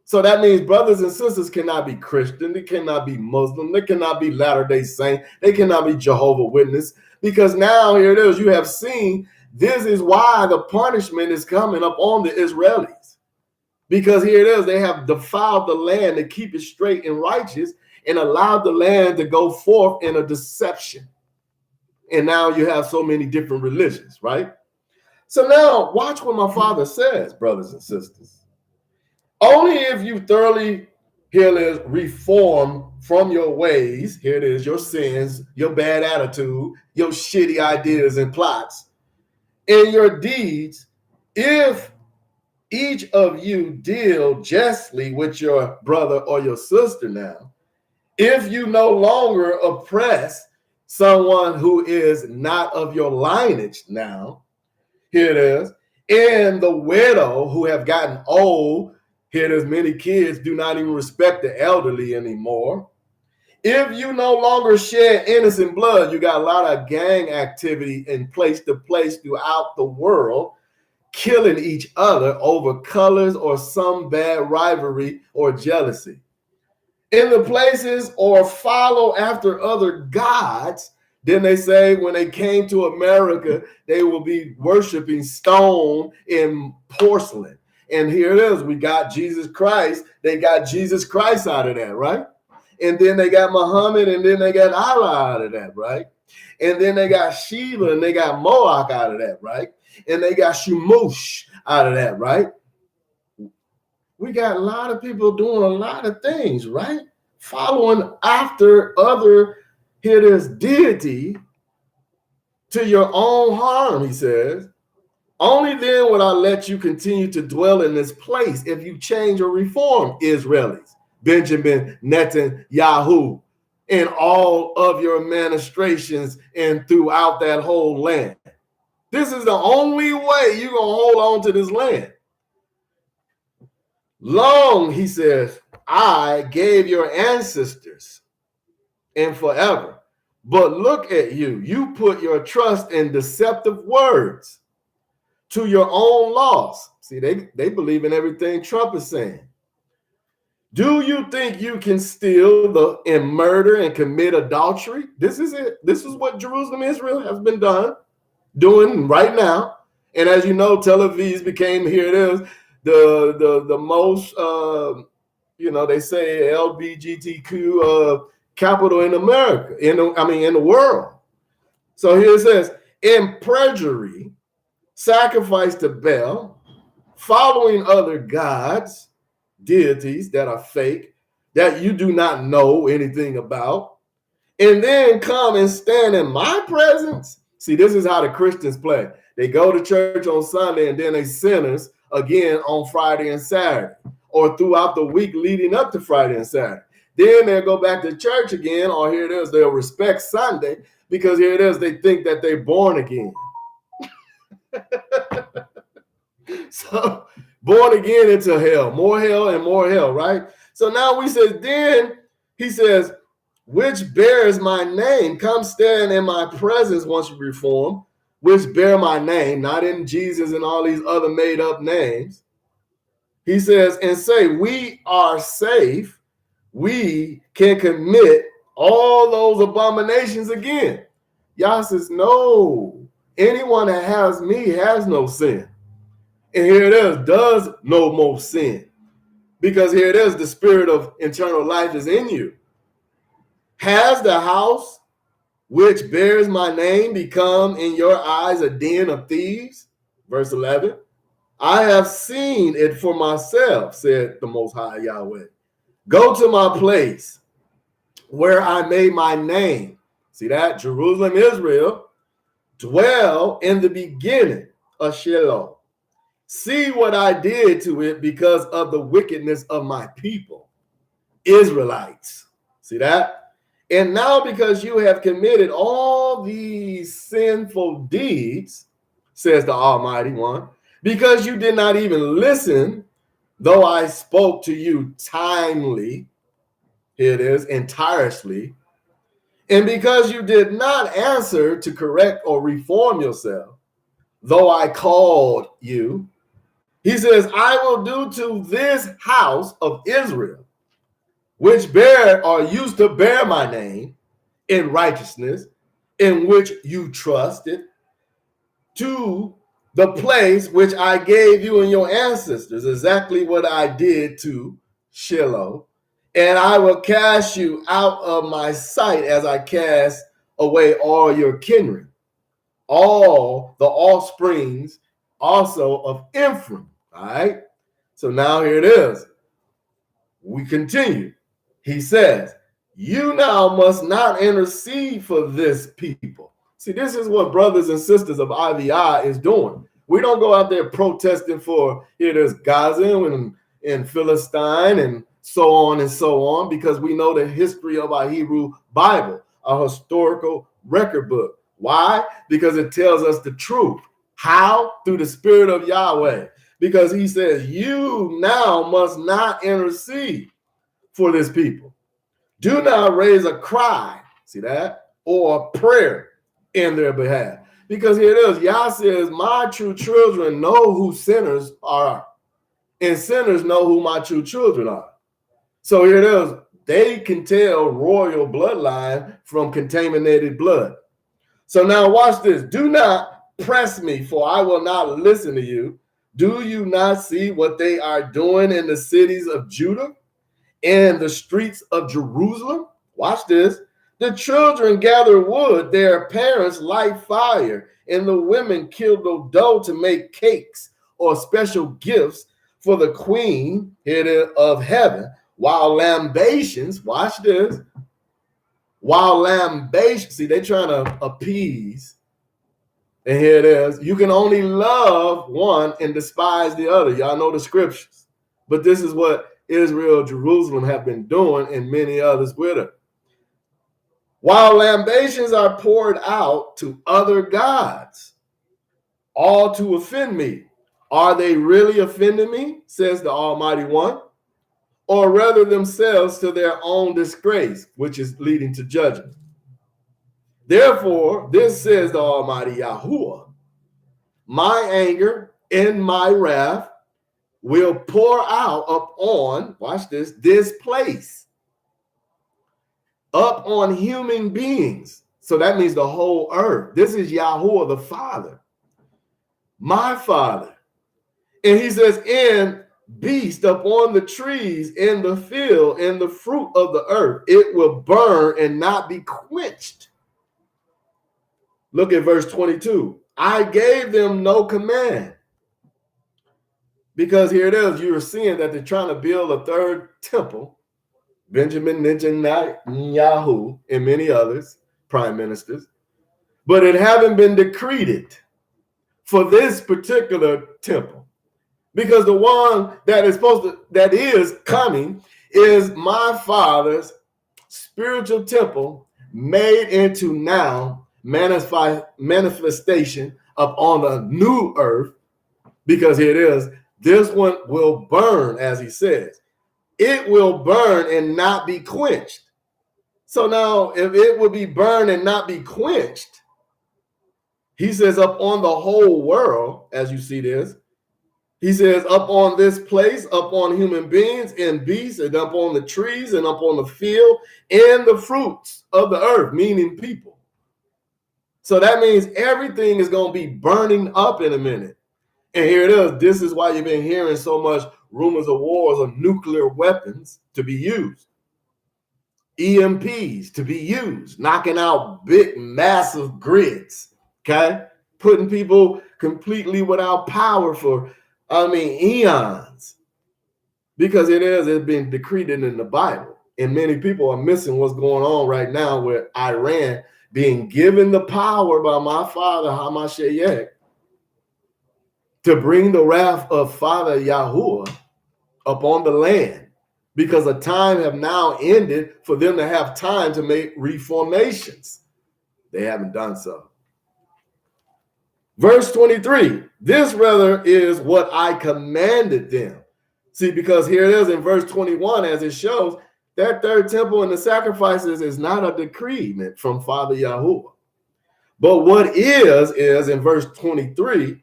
So that means brothers and sisters cannot be Christian, they cannot be Muslim, they cannot be Latter-day Saint, they cannot be Jehovah's Witness, because now here it is, you have seen, this is why the punishment is coming up on the Israelis. Because here it is, they have defiled the land to keep it straight and righteous and allowed the land to go forth in a deception. And now you have so many different religions, right? So now watch what my father says, brothers and sisters. Only if you thoroughly, here it is, reform from your ways, here it is, your sins, your bad attitude, your shitty ideas and plots, and your deeds, if each of you deal justly with your brother or your sister now, if you no longer oppress someone who is not of your lineage now, here it is, and the widow who have gotten old, here it is, many kids do not even respect the elderly anymore. If you no longer shed innocent blood, you got a lot of gang activity in place to place throughout the world, killing each other over colors or some bad rivalry or jealousy. In the places or follow after other gods, then they say when they came to America, they will be worshiping stone and porcelain. And here it is, we got Jesus Christ. They got Jesus Christ out of that, right? And then they got Muhammad, and then they got Allah out of that, right? And then they got Shiva, and they got Moak out of that, right? And they got Shumush out of that, right? We got a lot of people doing a lot of things, right? Following after other, here it is, deity to your own harm, he says. Only then will I let you continue to dwell in this place if you change or reform, Israelis, Benjamin Netanyahu, in all of your administrations and throughout that whole land. This is the only way you're going to hold on to this land. Long, he says, I gave your ancestors and forever. But look at you. You put your trust in deceptive words to your own loss. See, they believe in everything Trump is saying. Do you think you can steal and murder and commit adultery? This is it. This is what Jerusalem, Israel has been doing right now. And as you know, Tel Aviv became, here it is, the most, they say LGBTQ capital in America, in the world. So here it says, in perjury, sacrifice to Baal, following other gods, deities that are fake, that you do not know anything about, and then come and stand in my presence. See, this is how the Christians play. They go to church on Sunday and then they sinners again on Friday and Saturday, or throughout the week leading up to Friday and Saturday. Then they'll go back to church again, or here it is, they'll respect Sunday because here it is, they think that they're born again. So born again into hell and more hell, right? So now then he says, which bears my name, come stand in my presence once you reform, which bear my name, not in Jesus and all these other made up names. He says, and say, we are safe. We can commit all those abominations again. Yah says, no, anyone that has me has no sin. And here it is, does no more sin. Because here it is, the spirit of eternal life is in you. Has the house which bears my name become in your eyes a den of thieves? Verse 11, I have seen it for myself, said the Most High Yahweh. Go to my place where I made my name. See that? Jerusalem, Israel, dwell in the beginning of Shalom. See what I did to it because of the wickedness of my people, Israelites. See that? And now because you have committed all these sinful deeds, says the Almighty One, because you did not even listen, though I spoke to you timely, here it is, and tirelessly, and because you did not answer to correct or reform yourself, though I called you, he says, I will do to this house of Israel, which bear or used to bear my name in righteousness, in which you trusted, to the place which I gave you and your ancestors, exactly what I did to Shiloh. And I will cast you out of my sight as I cast away all your kindred, all the offsprings also of Ephraim. All right. So now here it is. We continue. He says, you now must not intercede for this people. See, this is what brothers and sisters of IVI is doing. We don't go out there protesting for here there's Gaza and Philistine and so on, because we know the history of our Hebrew Bible, our historical record book. Why? Because it tells us the truth. How? Through the Spirit of Yahweh. Because he says, you now must not intercede for this people. Do not raise a cry, see that, or a prayer in their behalf. Because here it is, Yah says, my true children know who sinners are, and sinners know who my true children are. So here it is, they can tell royal bloodline from contaminated blood. So now watch this. Do not press me, for I will not listen to you. Do you not see what they are doing in the cities of Judah and the streets of Jerusalem? Watch this. The children gather wood, their parents light fire, and the women kill the dough to make cakes or special gifts for the queen of heaven, while lambations, watch this, while lambations, see, they're trying to appease. And here it is. You can only love one and despise the other. Y'all know the scriptures. But this is what Israel, Jerusalem have been doing, and many others with her. While lambations are poured out to other gods, all to offend me. Are they really offending me, says the Almighty One? Or rather themselves to their own disgrace, which is leading to judgment. Therefore, this says the Almighty Yahuwah, my anger and my wrath will pour out upon, watch this place, up on human beings. So that means the whole earth. This is Yahuwah the Father, my Father. And he says, in beast upon the trees, in the field, in the fruit of the earth, it will burn and not be quenched. Look at verse 22. I gave them no command. Because here it is, you're seeing that they're trying to build a third temple. Benjamin Netanyahu and many others, prime ministers. But it haven't been decreed for this particular temple. Because the one that is coming is my Father's spiritual temple made into now manifestation upon the new earth. Because here it is, this one will burn, as he says. It will burn and not be quenched. So now, if it will be burned and not be quenched, he says up on the whole world, as you see this, he says up on this place, up on human beings and beasts, and up on the trees and up on the field and the fruits of the earth, meaning people. So that means everything is going to be burning up in a minute. And here it is. This is why you've been hearing so much rumors of wars of nuclear weapons to be used. EMPs to be used, knocking out big, massive grids, okay? Putting people completely without power for, eons, because it's been decreed in the Bible. And many people are missing what's going on right now with Iran being given the power by my father, Hamashiach, to bring the wrath of Father Yahuwah upon the land, because a time have now ended for them to have time to make reformations. They haven't done so. Verse 23, this rather is what I commanded them. See, because here it is in verse 21, as it shows, that third temple and the sacrifices is not a decree from Father Yahuwah. But what is in verse 23,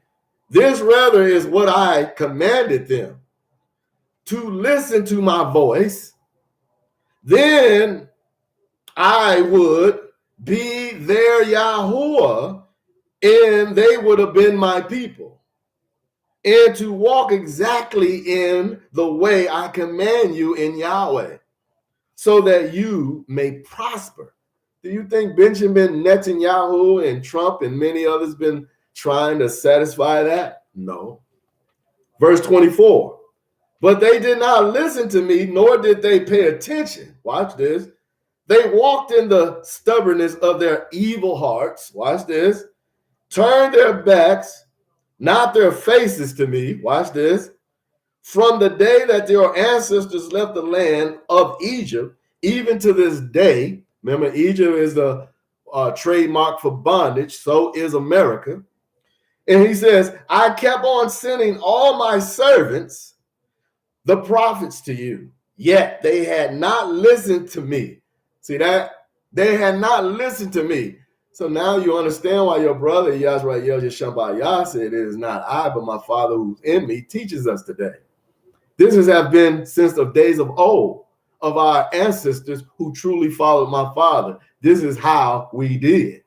this rather is what I commanded them, to listen to my voice, then I would be their Yahuwah, and they would have been my people, and to walk exactly in the way I command you in Yahweh, so that you may prosper. Do you think Benjamin Netanyahu and Trump and many others been trying to satisfy that? No. Verse 24, but they did not listen to me, nor did they pay attention. Watch this. They walked in the stubbornness of their evil hearts. Watch this. Turned their backs, not their faces to me. Watch this. From the day that your ancestors left the land of Egypt, even to this day. Remember, Egypt is the trademark for bondage. So is America. And he says, I kept on sending all my servants, the prophets, to you, yet they had not listened to me. See that? They had not listened to me. So now you understand why your brother Yasrael Yeshambayah said, it is not I, but my Father who's in me, teaches us today. This has been since the days of old, of our ancestors who truly followed my Father. This is how we did.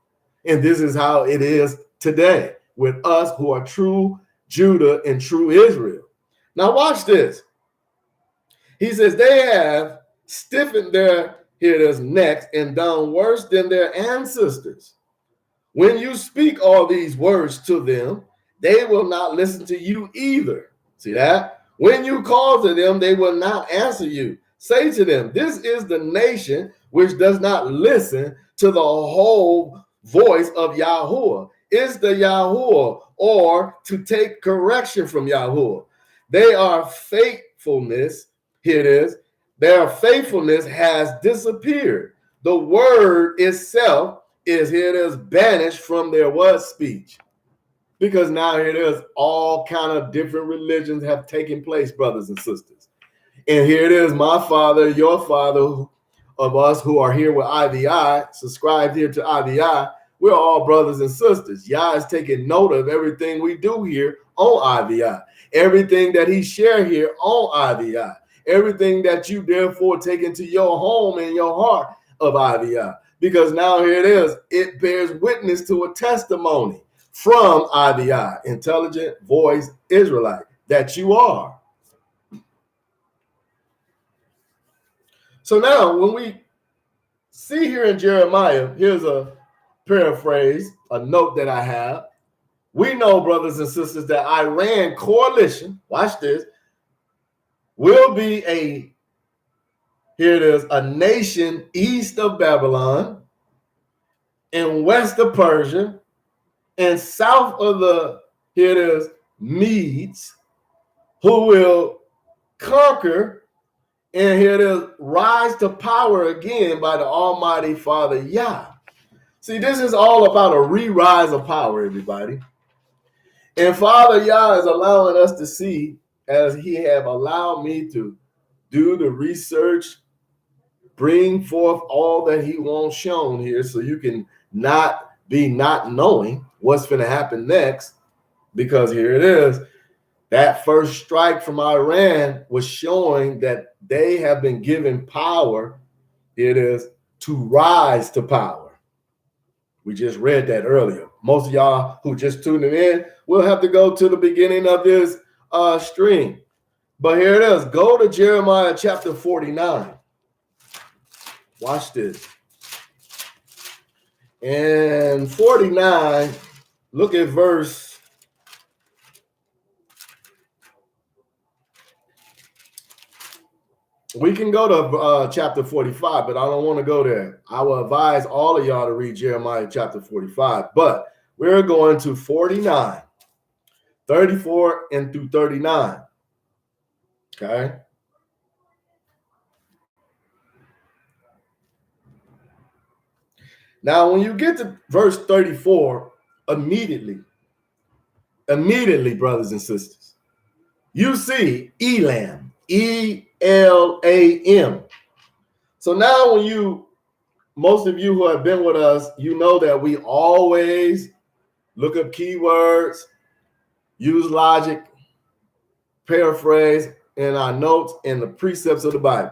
And this is how it is today with us who are true Judah and true Israel. Now watch this. He says, they have stiffened their necks and done worse than their ancestors. When you speak all these words to them, they will not listen to you either. See that? When you call to them, they will not answer you. Say to them, this is the nation which does not listen to the whole voice of Yahuwah. It's the Yahuwah, or to take correction from Yahuwah. They are faithfulness. Here it is. Their faithfulness has disappeared. The word itself is, here it is, banished from their word speech. Because now here it is, all kind of different religions have taken place, brothers and sisters. And here it is, my father, your father, of us who are here with IVI, subscribed here to IVI, we're all brothers and sisters. Yah is taking note of everything we do here on IVI. Everything that he shared here on IVI. Everything that you therefore take into your home and your heart of IVI. Because now here it is, it bears witness to a testimony from IVI, Intelligent Voice Israelite, that you are. So now when we see here in Jeremiah, here's a paraphrase, a note that I have. We know, brothers and sisters, that Iran coalition, watch this, will be here it is, a nation east of Babylon and west of Persia and south of the, here it is, Medes, who will conquer and here it is, rise to power again by the Almighty Father Yah. See, this is all about a re-rise of power, everybody. And Father Yah is allowing us to see, as he have allowed me to do the research, bring forth all that he wants shown here, so you can not be not knowing what's going to happen next. Because here it is, that first strike from Iran was showing that they have been given power, it is, to rise to power. We just read that earlier. Most of y'all who just tuning in will have to go to the beginning of this stream. But here it is. Go to Jeremiah chapter 49. Watch this. And 49, look at verse We can go to chapter 45, but I don't want to go there. I will advise all of y'all to read Jeremiah chapter 45, but we're going to 49, 34 and through 39. Okay. Now, when you get to verse 34, immediately, brothers and sisters, you see Elam, E-L-A-M. So now when most of you who have been with us, you know that we always look up keywords, use logic, paraphrase in our notes and the precepts of the Bible.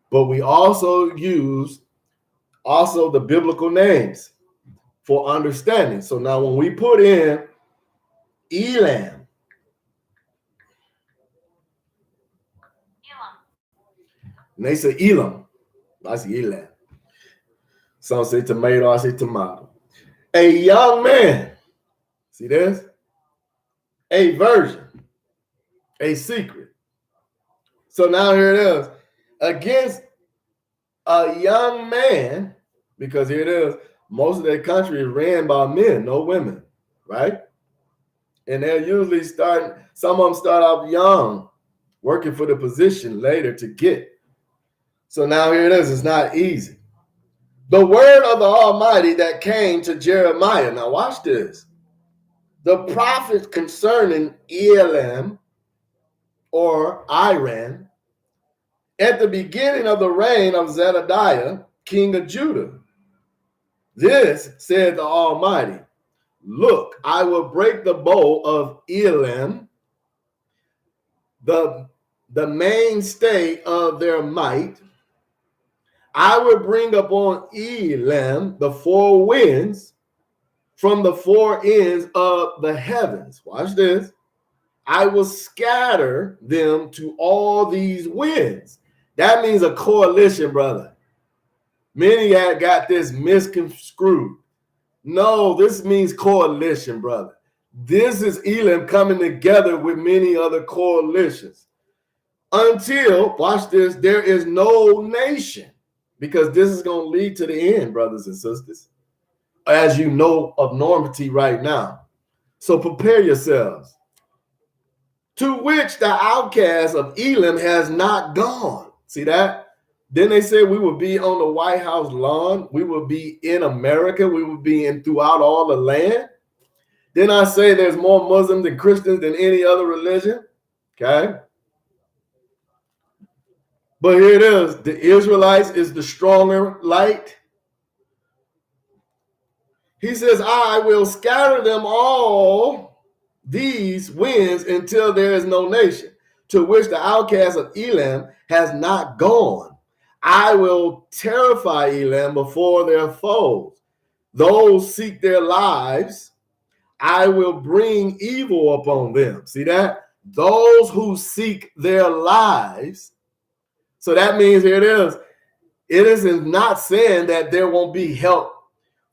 But we also use the biblical names for understanding. So now when we put in Elam, and they say Elam, I say Elam. Some say tomato, I say tomato. A young man, see this? A virgin, a secret. So now here it is. Against a young man, because here it is, most of their country is ran by men, no women, right? And they're usually some of them start off young, working for the position later to get. So now here it is, it's not easy. The word of the Almighty that came to Jeremiah. Now watch this. The prophet concerning Elam or Iran at the beginning of the reign of Zedekiah, king of Judah. This said the Almighty, look, I will break the bow of Elam, the mainstay of their might. I will bring upon Elam the four winds from the four ends of the heavens. Watch this. I will scatter them to all these winds. That means a coalition, brother. Many had got this misconstrued. No, this means coalition, brother. This is Elam coming together with many other coalitions. Until, watch this, there is no nation. Because this is going to lead to the end, brothers and sisters. As you know of Normandy right now. So prepare yourselves. To which the outcast of Elam has not gone. See that? Then they said we would be on the White House lawn. We would be in America. We would be throughout all the land. Then I say there's more Muslims and Christians than any other religion. Okay. But here it is. The Israelites is the stronger light. He says, I will scatter them all these winds until there is no nation, to which the outcast of Elam has not gone. I will terrify Elam before their foes. Those seek their lives, I will bring evil upon them. See that? Those who seek their lives. So that means here it is. It is not saying that there won't be help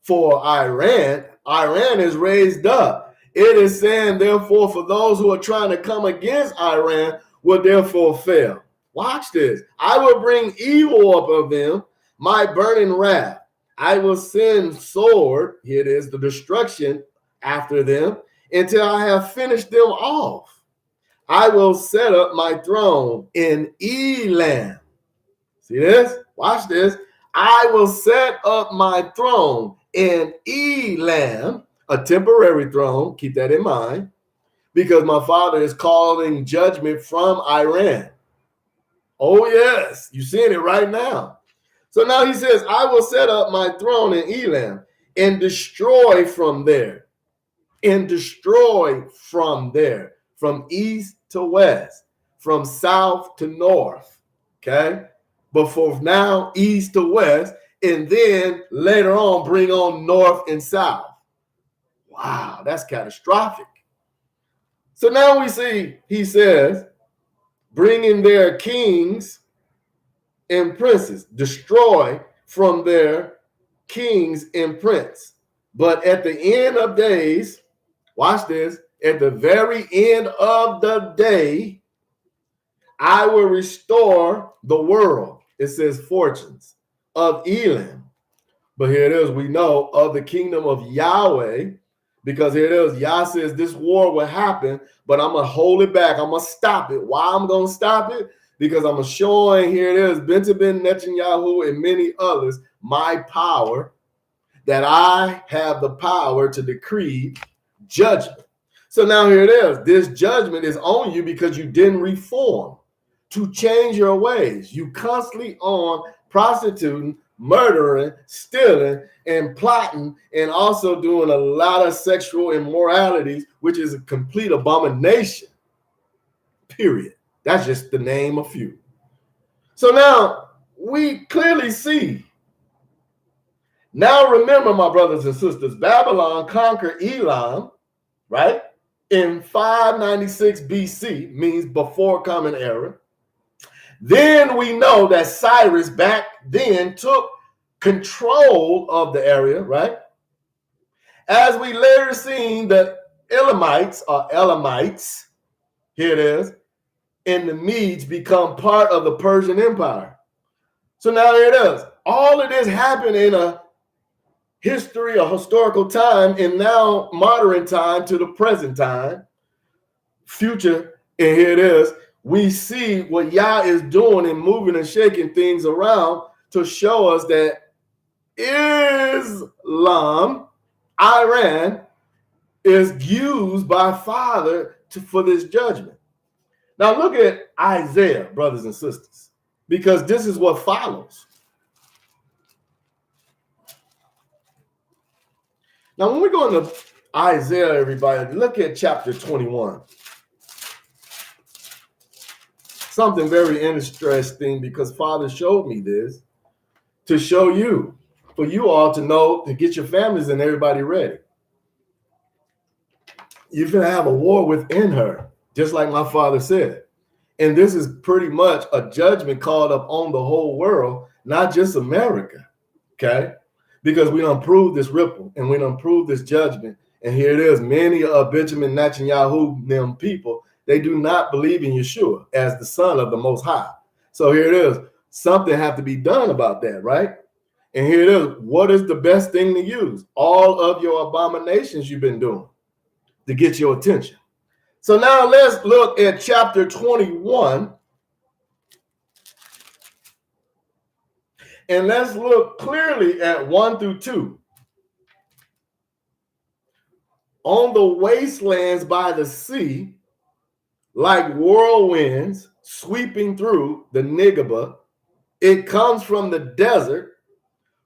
for Iran. Iran is raised up. It is saying, therefore, for those who are trying to come against Iran will therefore fail. Watch this. I will bring evil upon them, my burning wrath. I will send sword, here it is, the destruction after them, until I have finished them off. I will set up my throne in Elam. See this? Watch this. I will set up my throne in Elam, a temporary throne. Keep that in mind, because my father is calling judgment from Iran. Oh, yes. You're seeing it right now. So now he says, I will set up my throne in Elam and destroy from there. And destroy from there. From east to west. From south to north. Okay? But for now, east to west. And then later on, bring on north and south. Wow, that's catastrophic. So now we see, he says, bringing their kings and princes, destroy from their kings and prince. But at the end of days, watch this, at the very end of the day, I will restore the world. It says fortunes of Elam. But here it is, we know of the kingdom of Yahweh, because here it is, Yah says this war will happen, but I'm going to hold it back. I'm going to stop it. Why I'm going to stop it? Because I'm showing, here it is, Benjamin Netanyahu and many others, my power, that I have the power to decree judgment. So now here it is. This judgment is on you because you didn't reform to change your ways. You constantly on prostituting, murdering, stealing, and plotting, and also doing a lot of sexual immoralities, which is a complete abomination, period. That's just to name a few. So now we clearly see. Now remember, my brothers and sisters, Babylon conquered Elam, right? In 596 BC, means before Common Era. Then we know that Cyrus back then took control of the area, right? As we later seen the Elamites, here it is, and the Medes become part of the Persian Empire. So now here it is. All of this happened in a history, a historical time, and now modern time to the present time, future, and here it is. We see what Yah is doing and moving and shaking things around to show us that Islam, Iran, is used by Father for this judgment. Now look at Isaiah, brothers and sisters, because this is what follows. Now when we go into Isaiah, everybody, look at chapter 21. Something very interesting, because Father showed me this to show you, for you all to know, to get your families and everybody ready. You're going to have a war within her, just like my father said. And this is pretty much a judgment called up on the whole world, not just America, okay? Because we don't prove this ripple and we don't prove this judgment. And here it is, many of Benjamin Netanyahu, them people, they do not believe in Yeshua as the son of the Most High. So here it is, something have to be done about that, right? And here it is, what is the best thing to use? All of your abominations you've been doing to get your attention. So now let's look at chapter 21. And let's look clearly at 1 through 2. On the wastelands by the sea, like whirlwinds sweeping through the Negeb, it comes from the desert,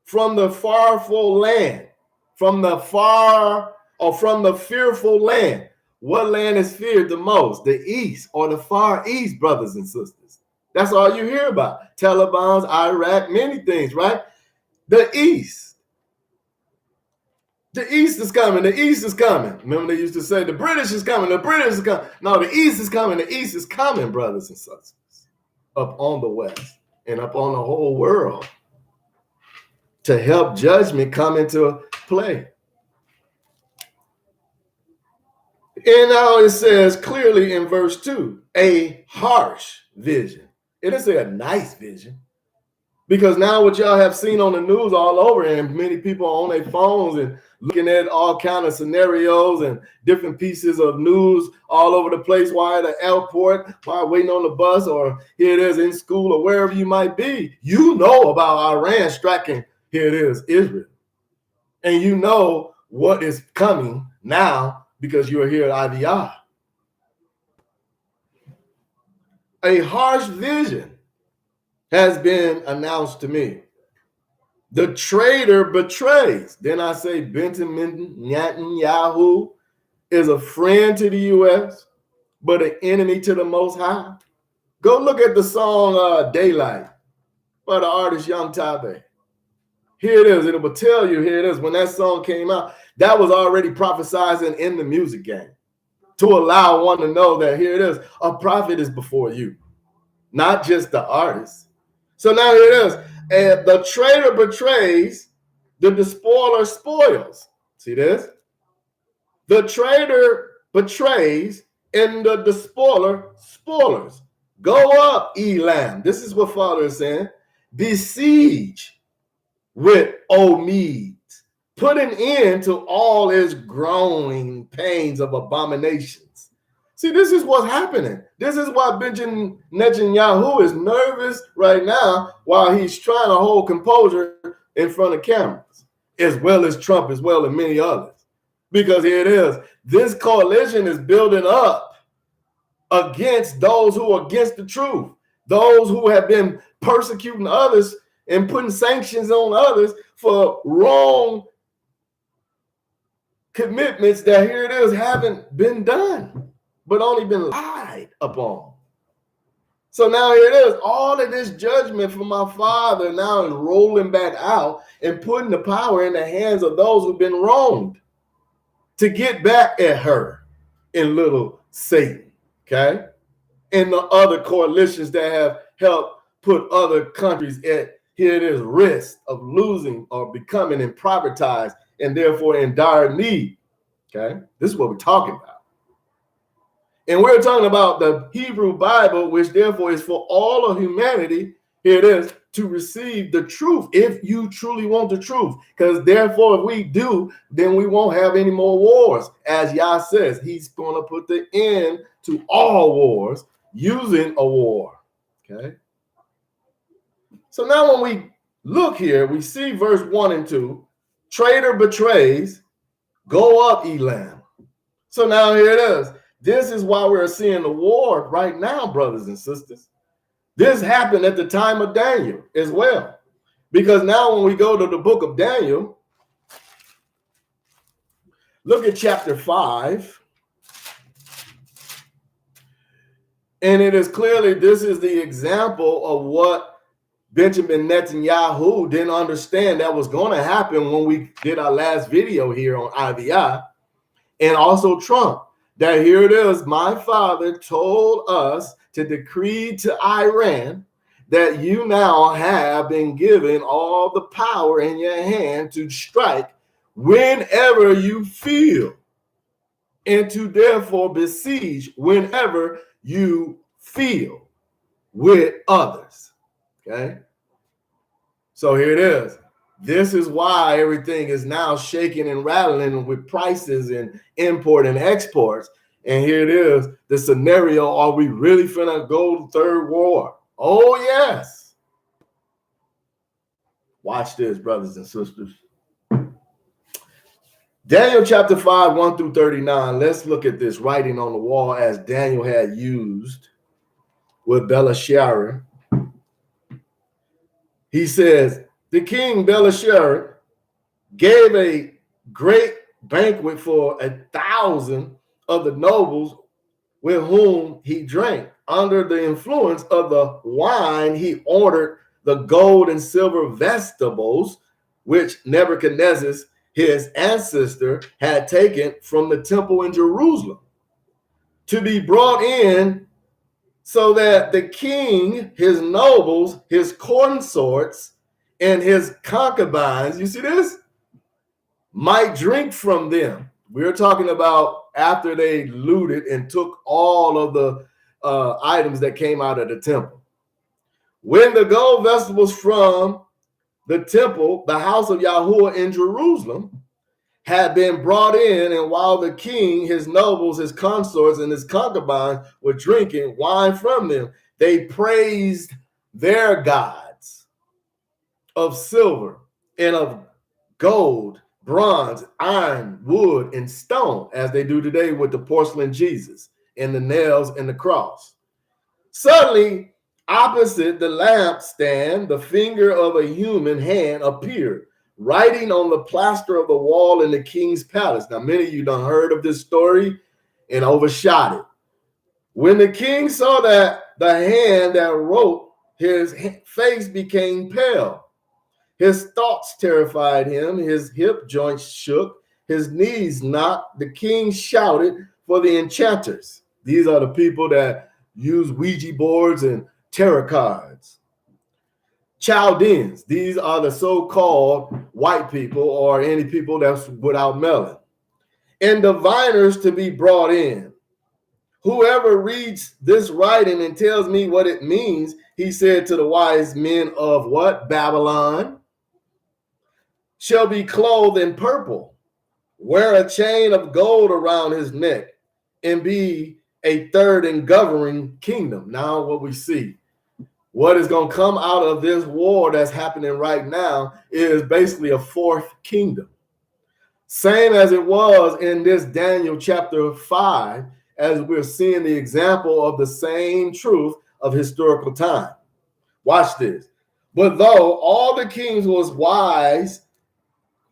from the farful land, from the far or from the fearful land. What land is feared the most? The east or the far east, brothers and sisters. That's all you hear about. Taliban's, Iraq, many things, right? The east. The east is coming. The east is coming. Remember they used to say the British is coming. The British is coming. No, the east is coming. The east is coming, brothers and sisters. Up on the west and up on the whole world to help judgment come into play. And now it says clearly in verse 2, a harsh vision. It didn't say a nice vision. Because now what y'all have seen on the news all over, and many people are on their phones and looking at all kind of scenarios and different pieces of news all over the place while at the airport, while waiting on the bus, or here it is in school or wherever you might be. You know about Iran striking, here it is, Israel. And you know what is coming now because you are here at IVI. A harsh vision has been announced to me. The traitor betrays. Then I say Benjamin Netanyahu is a friend to the U.S., but an enemy to the Most High. Go look at the song Daylight by the artist Young Tabe. Here it is. It will tell you, here it is. When that song came out, that was already prophesizing in the music game to allow one to know that here it is. A prophet is before you, not just the artist. So now here it is. And the traitor betrays, the despoiler spoils. See this? The traitor betrays, and the despoiler spoilers. Go up, Elam. This is what Father is saying. Besiege with O Medes. Put an end to all its groaning pains of abominations. See, this is what's happening. This is why Benjamin Netanyahu is nervous right now while he's trying to hold composure in front of cameras, as well as Trump, as well as many others. Because here it is. This coalition is building up against those who are against the truth, those who have been persecuting others and putting sanctions on others for wrong commitments that here it is haven't been done, but only been lied upon. So now here it is. All of this judgment from my Father now is rolling back out and putting the power in the hands of those who've been wronged to get back at her in little Satan, okay? And the other coalitions that have helped put other countries at, here it is, risk of losing or becoming impoverished and therefore in dire need, okay? This is what we're talking about. And we're talking about the Hebrew Bible, which therefore is for all of humanity, here it is, to receive the truth if you truly want the truth. Because therefore, if we do, then we won't have any more wars. As Yah says, he's going to put the end to all wars using a war, okay? So now when we look here, we see verse 1 and 2, traitor betrays, go up, Elam. So now here it is. This is why we're seeing the war right now, brothers and sisters. This happened at the time of Daniel as well. Because now when we go to the book of Daniel, look at chapter 5. And it is clearly, this is the example of what Benjamin Netanyahu didn't understand that was going to happen when we did our last video here on IVI. And also Trump. That here it is, my Father told us to decree to Iran that you now have been given all the power in your hand to strike whenever you feel, and to therefore besiege whenever you feel with others, okay? So here it is. This is why everything is now shaking and rattling with prices and import and exports. And here it is, the scenario, are we really finna go to third war? Oh, yes. Watch this, brothers and sisters. Daniel chapter 5, 1 through 39. Let's look at this writing on the wall as Daniel had used with Belshazzar. He says, the king Belshazzar gave a great banquet for 1,000 of the nobles with whom he drank. Under the influence of the wine, he ordered the gold and silver vegetables, which Nebuchadnezzar, his ancestor, had taken from the temple in Jerusalem, to be brought in so that the king, his nobles, his consorts, and his concubines, you see this, might drink from them. We're talking about after they looted and took all of the items that came out of the temple. When the gold vegetables from the temple, the house of Yahuwah in Jerusalem, had been brought in, and while the king, his nobles, his consorts, and his concubines were drinking wine from them, they praised their gods of silver and of gold, bronze, iron, wood, and stone, as they do today with the porcelain Jesus and the nails and the cross. Suddenly, opposite the lampstand, the finger of a human hand appeared, writing on the plaster of the wall in the king's palace. Now, many of you done heard of this story and overshot it. When the king saw that the hand that wrote, his face became pale. His thoughts terrified him. His hip joints shook. His knees knocked. The king shouted for the enchanters. These are the people that use Ouija boards and tarot cards. Chaldeans. These are the so-called white people or any people that's without melon. And diviners to be brought in. Whoever reads this writing and tells me what it means, he said to the wise men of what? Babylon, shall be clothed in purple, wear a chain of gold around his neck, and be a third in governing kingdom. Now what we see, what is going to come out of this war that's happening right now is basically a fourth kingdom. Same as it was in this Daniel chapter 5, as we're seeing the example of the same truth of historical time. Watch this. But though all the kings was wise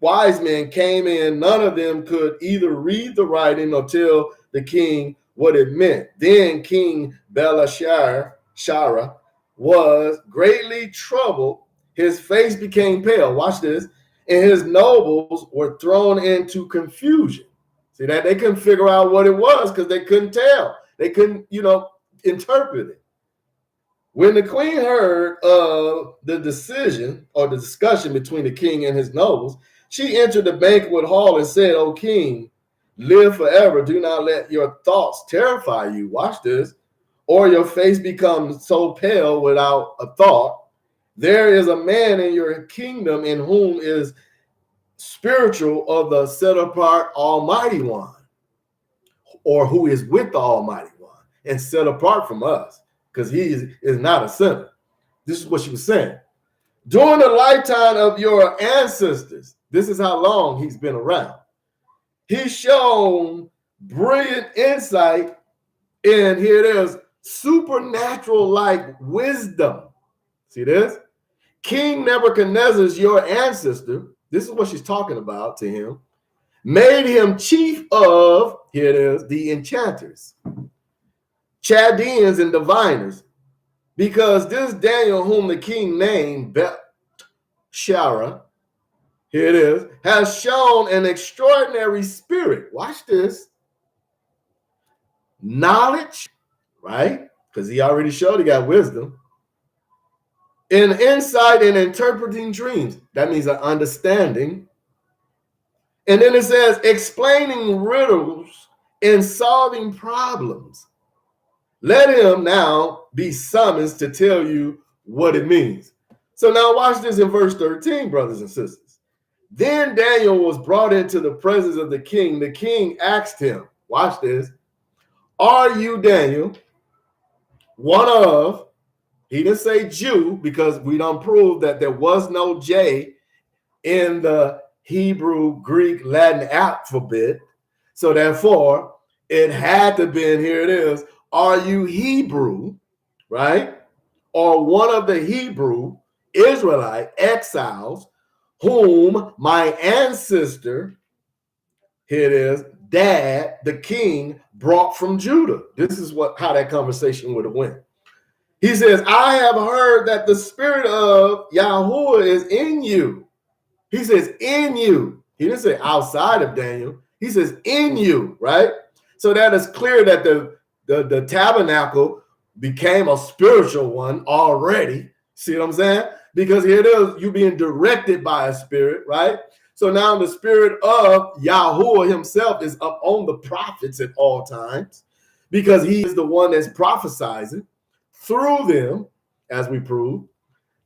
men came in, none of them could either read the writing or tell the king what it meant. Then King Belshazzar was greatly troubled. His face became pale. Watch this. And his nobles were thrown into confusion. See that? They couldn't figure out what it was because they couldn't tell. They couldn't, interpret it. When the queen heard of the decision or the discussion between the king and his nobles, she entered the banquet hall and said, "O king, live forever. Do not let your thoughts terrify you." Watch this. Or your face becomes so pale without a thought. There is a man in your kingdom in whom is spiritual of the set apart Almighty One, or who is with the Almighty One and set apart from us, because he is not a sinner. This is what she was saying. During the lifetime of your ancestors, this is how long he's been around, he's shown brilliant insight in, here it is, supernatural like wisdom. See this? King Nebuchadnezzar's your ancestor, this is what she's talking about to him, made him chief of, here it is, the enchanters, Chaldeans, and diviners, because this Daniel, whom the king named Belshazzar, here it is, has shown an extraordinary spirit. Watch this. Knowledge, right? Because he already showed he got wisdom. In insight in interpreting dreams. That means an understanding. And then it says explaining riddles and solving problems. Let him now be summoned to tell you what it means. So now watch this in verse 13, brothers and sisters. Then Daniel was brought into the presence of the king. The king asked him, watch this, "Are you Daniel, one of," he didn't say Jew, because we don't prove that there was no J in the Hebrew, Greek, Latin alphabet. So therefore, it had to be, here it is, "Are you Hebrew," right? Or one of the Hebrew Israelite exiles whom my ancestor, here it is, dad, the king, brought from Judah. This is how that conversation would have went. He says, "I have heard that the spirit of Yahuwah is in you." He says, in you. He didn't say outside of Daniel. He says, in you, right? So that is clear that the tabernacle became a spiritual one already. See what I'm saying? Because here it is, you being directed by a spirit, right? So now the spirit of Yahuwah himself is up on the prophets at all times, because he is the one that's prophesizing through them, as we prove.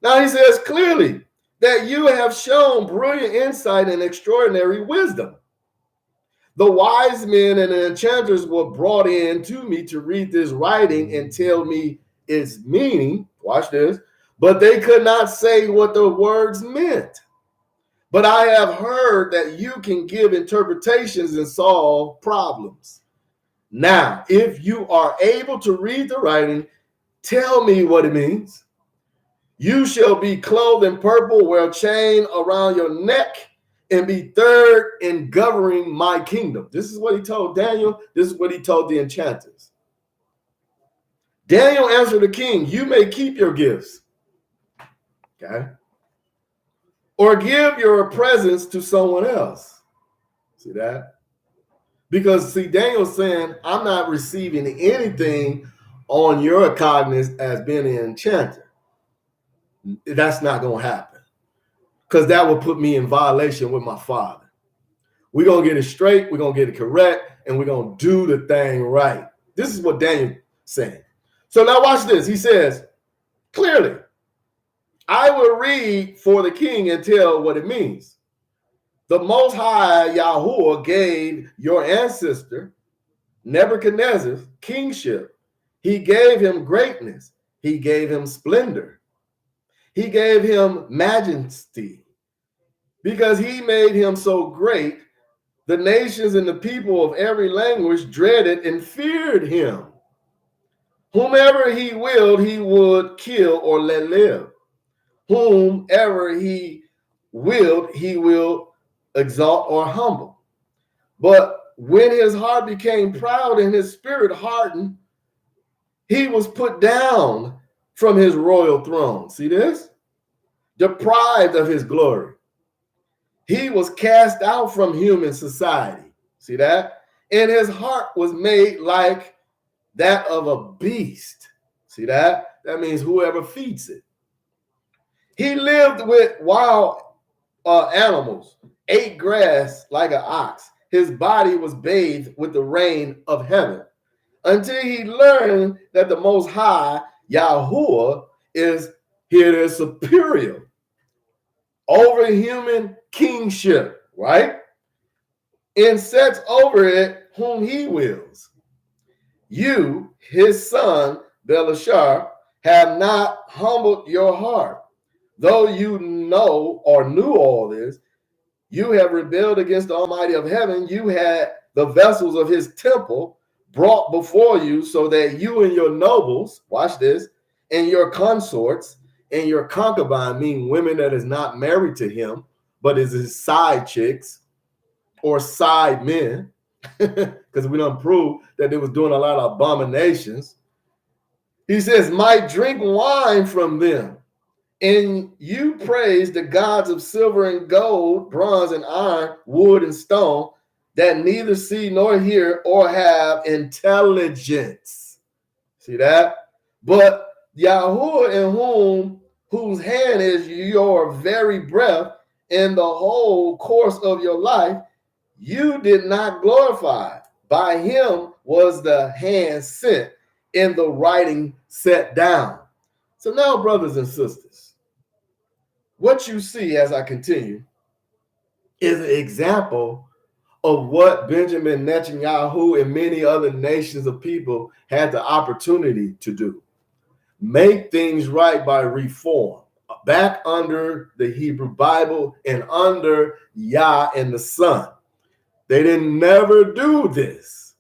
Now he says clearly that you have shown brilliant insight and extraordinary wisdom. The wise men and the enchanters were brought in to me to read this writing and tell me its meaning. Watch this. But they could not say what the words meant. But I have heard that you can give interpretations and solve problems. Now, if you are able to read the writing, tell me what it means. You shall be clothed in purple, wear a chain around your neck, and be third in governing my kingdom. This is what he told Daniel. This is what he told the enchanters. Daniel answered the king, "You may keep your gifts." Okay. Or give your presents to someone else. See that? Because, see, Daniel's saying, I'm not receiving anything on your cognizance as being an enchanter. That's not going to happen, because that will put me in violation with my father. We're going to get it straight. We're going to get it correct. And we're going to do the thing right. This is what Daniel saying. So now watch this. He says, clearly, I will read for the king and tell what it means. The Most High Yahuwah gave your ancestor Nebuchadnezzar kingship. He gave him greatness. He gave him splendor. He gave him majesty. Because he made him so great, the nations and the people of every language dreaded and feared him. Whomever he willed, he would kill or let live. Whomever he willed, he will exalt or humble. But when his heart became proud and his spirit hardened, he was put down from his royal throne. See this? Deprived of his glory. He was cast out from human society. See that? And his heart was made like that of a beast. See that? That means whoever feeds it. He lived with wild animals, ate grass like an ox. His body was bathed with the rain of heaven until he learned that the Most High, Yahuwah, is superior over human kingship, right? And sets over it whom he wills. You, his son, Belashar, have not humbled your heart. Though you know or knew all this, you have rebelled against the Almighty of heaven. You had the vessels of his temple brought before you so that you and your nobles, watch this, and your consorts and your concubine, mean women that is not married to him, but is his side chicks or side men, because we don't prove that they was doing a lot of abominations. He says, might drink wine from them. And you praise the gods of silver and gold, bronze and iron, wood and stone, that neither see nor hear or have intelligence. See that? But Yahuwah, in whose hand is your very breath and the whole course of your life, you did not glorify. By him was the hand sent and the writing set down. So now, brothers and sisters, what you see as I continue is an example of what Benjamin Netanyahu and many other nations of people had the opportunity to do. Make things right by reform, back under the Hebrew Bible and under Yah and the Son. They didn't never do this.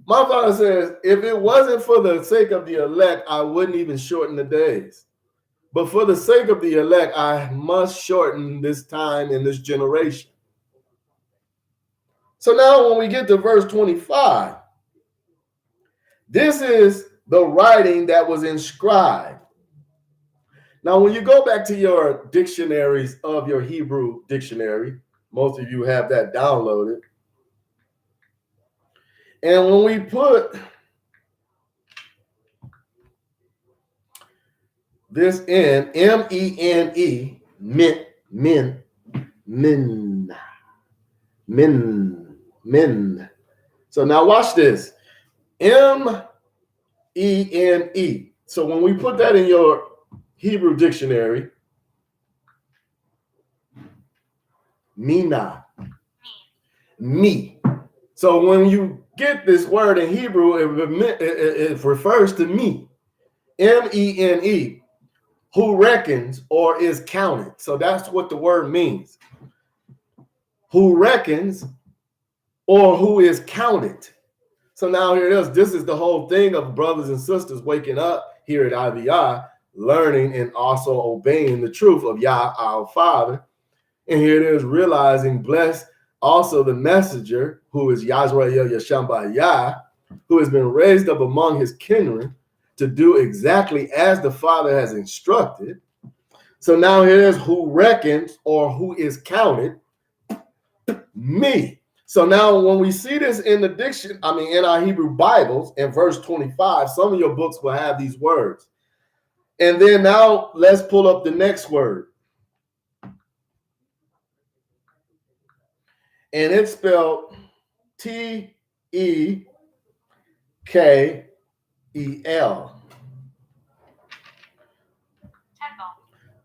My father says, if it wasn't for the sake of the elect, I wouldn't even shorten the days. But for the sake of the elect, I must shorten this time in this generation. So now when we get to verse 25, this is the writing that was inscribed. Now, when you go back to your dictionaries of your Hebrew dictionary, most of you have that downloaded. And when we put this in, M-E-N-E, min. So now watch this. M-E-N-E. So when we put that in your Hebrew dictionary, mina, me. So when you get this word in Hebrew, it refers to me, M-E-N-E, who reckons or is counted. So that's what the word means. Who reckons or who is counted. So now here it is. This is the whole thing of brothers and sisters waking up here at IVI, learning and also obeying the truth of Yah, our Father. And here it is, realizing, bless also the messenger, who is Yazrael Yashamba Yah, who has been raised up among his kindred to do exactly as the Father has instructed. So now here it is, who reckons or who is counted, me. So now when we see this in the in our Hebrew Bibles, in verse 25, some of your books will have these words. And then now let's pull up the next word. And it's spelled T-E-H-E-L-E.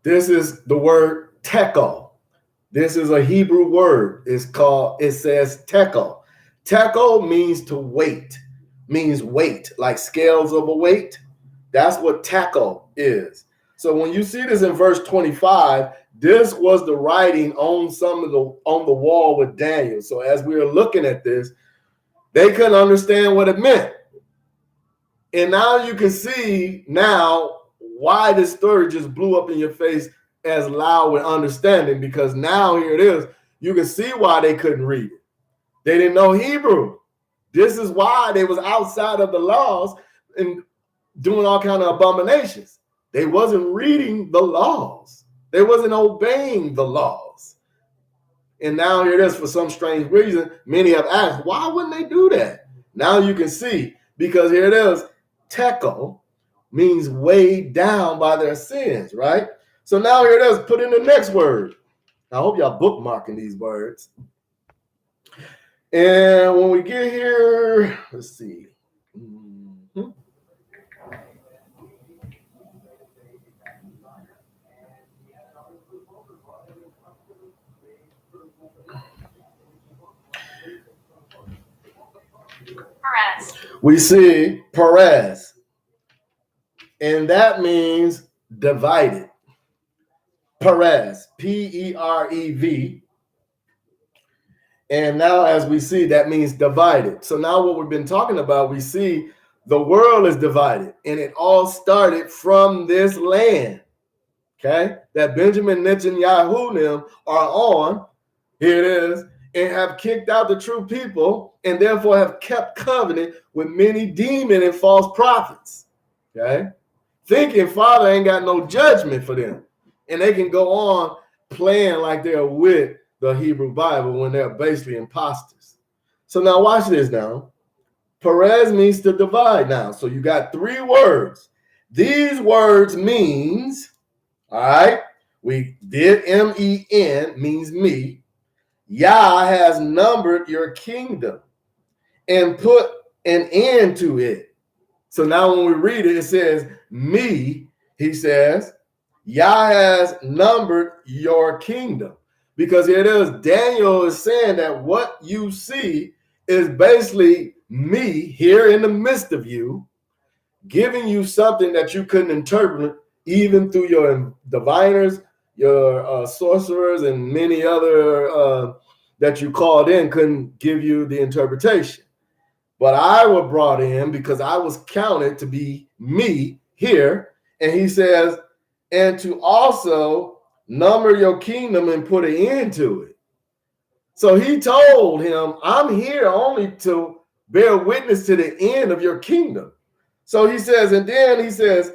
This is the word tekel. This is a Hebrew word. It says tekel. Tekel means to weight, means weight, like scales of a weight. That's what tekel is. So when you see this in verse 25, this was the writing on on the wall with Daniel. So as we were looking at this, they couldn't understand what it meant. And now you can see now why this story just blew up in your face as loud with understanding, because now here it is. You can see why they couldn't read it. They didn't know Hebrew. This is why they was outside of the laws and doing all kind of abominations. They wasn't reading the laws. They wasn't obeying the laws. And now here it is, for some strange reason, many have asked, why wouldn't they do that? Now you can see, because here it is, tekel means weighed down by their sins, right? So now here it is, put in the next word. I hope y'all bookmarking these words. And when we get here, let's see. Perez. We see Perez, and that means divided. Perez, P-E-R-E-V. And now as we see, that means divided. So now what we've been talking about, we see the world is divided, and it all started from this land, okay, that Benjamin Netanyahu them are on. Here it is. And have kicked out the true people, and therefore have kept covenant with many demon and false prophets. Okay? Thinking Father ain't got no judgment for them. And they can go on playing like they're with the Hebrew Bible when they're basically imposters. So now watch this now. Perez means to divide now. So you got three words. These words means, all right, we did M-E-N means me. Yah has numbered your kingdom and put an end to it. So now when we read it, it says, me, he says, Yah has numbered your kingdom. Because here it is, Daniel is saying that what you see is basically me here in the midst of you, giving you something that you couldn't interpret even through your diviners, your sorcerers, and many other that you called in couldn't give you the interpretation. But I was brought in because I was counted to be me here. And he says, and to also number your kingdom and put an end to it. So he told him, I'm here only to bear witness to the end of your kingdom. So he says, and then he says,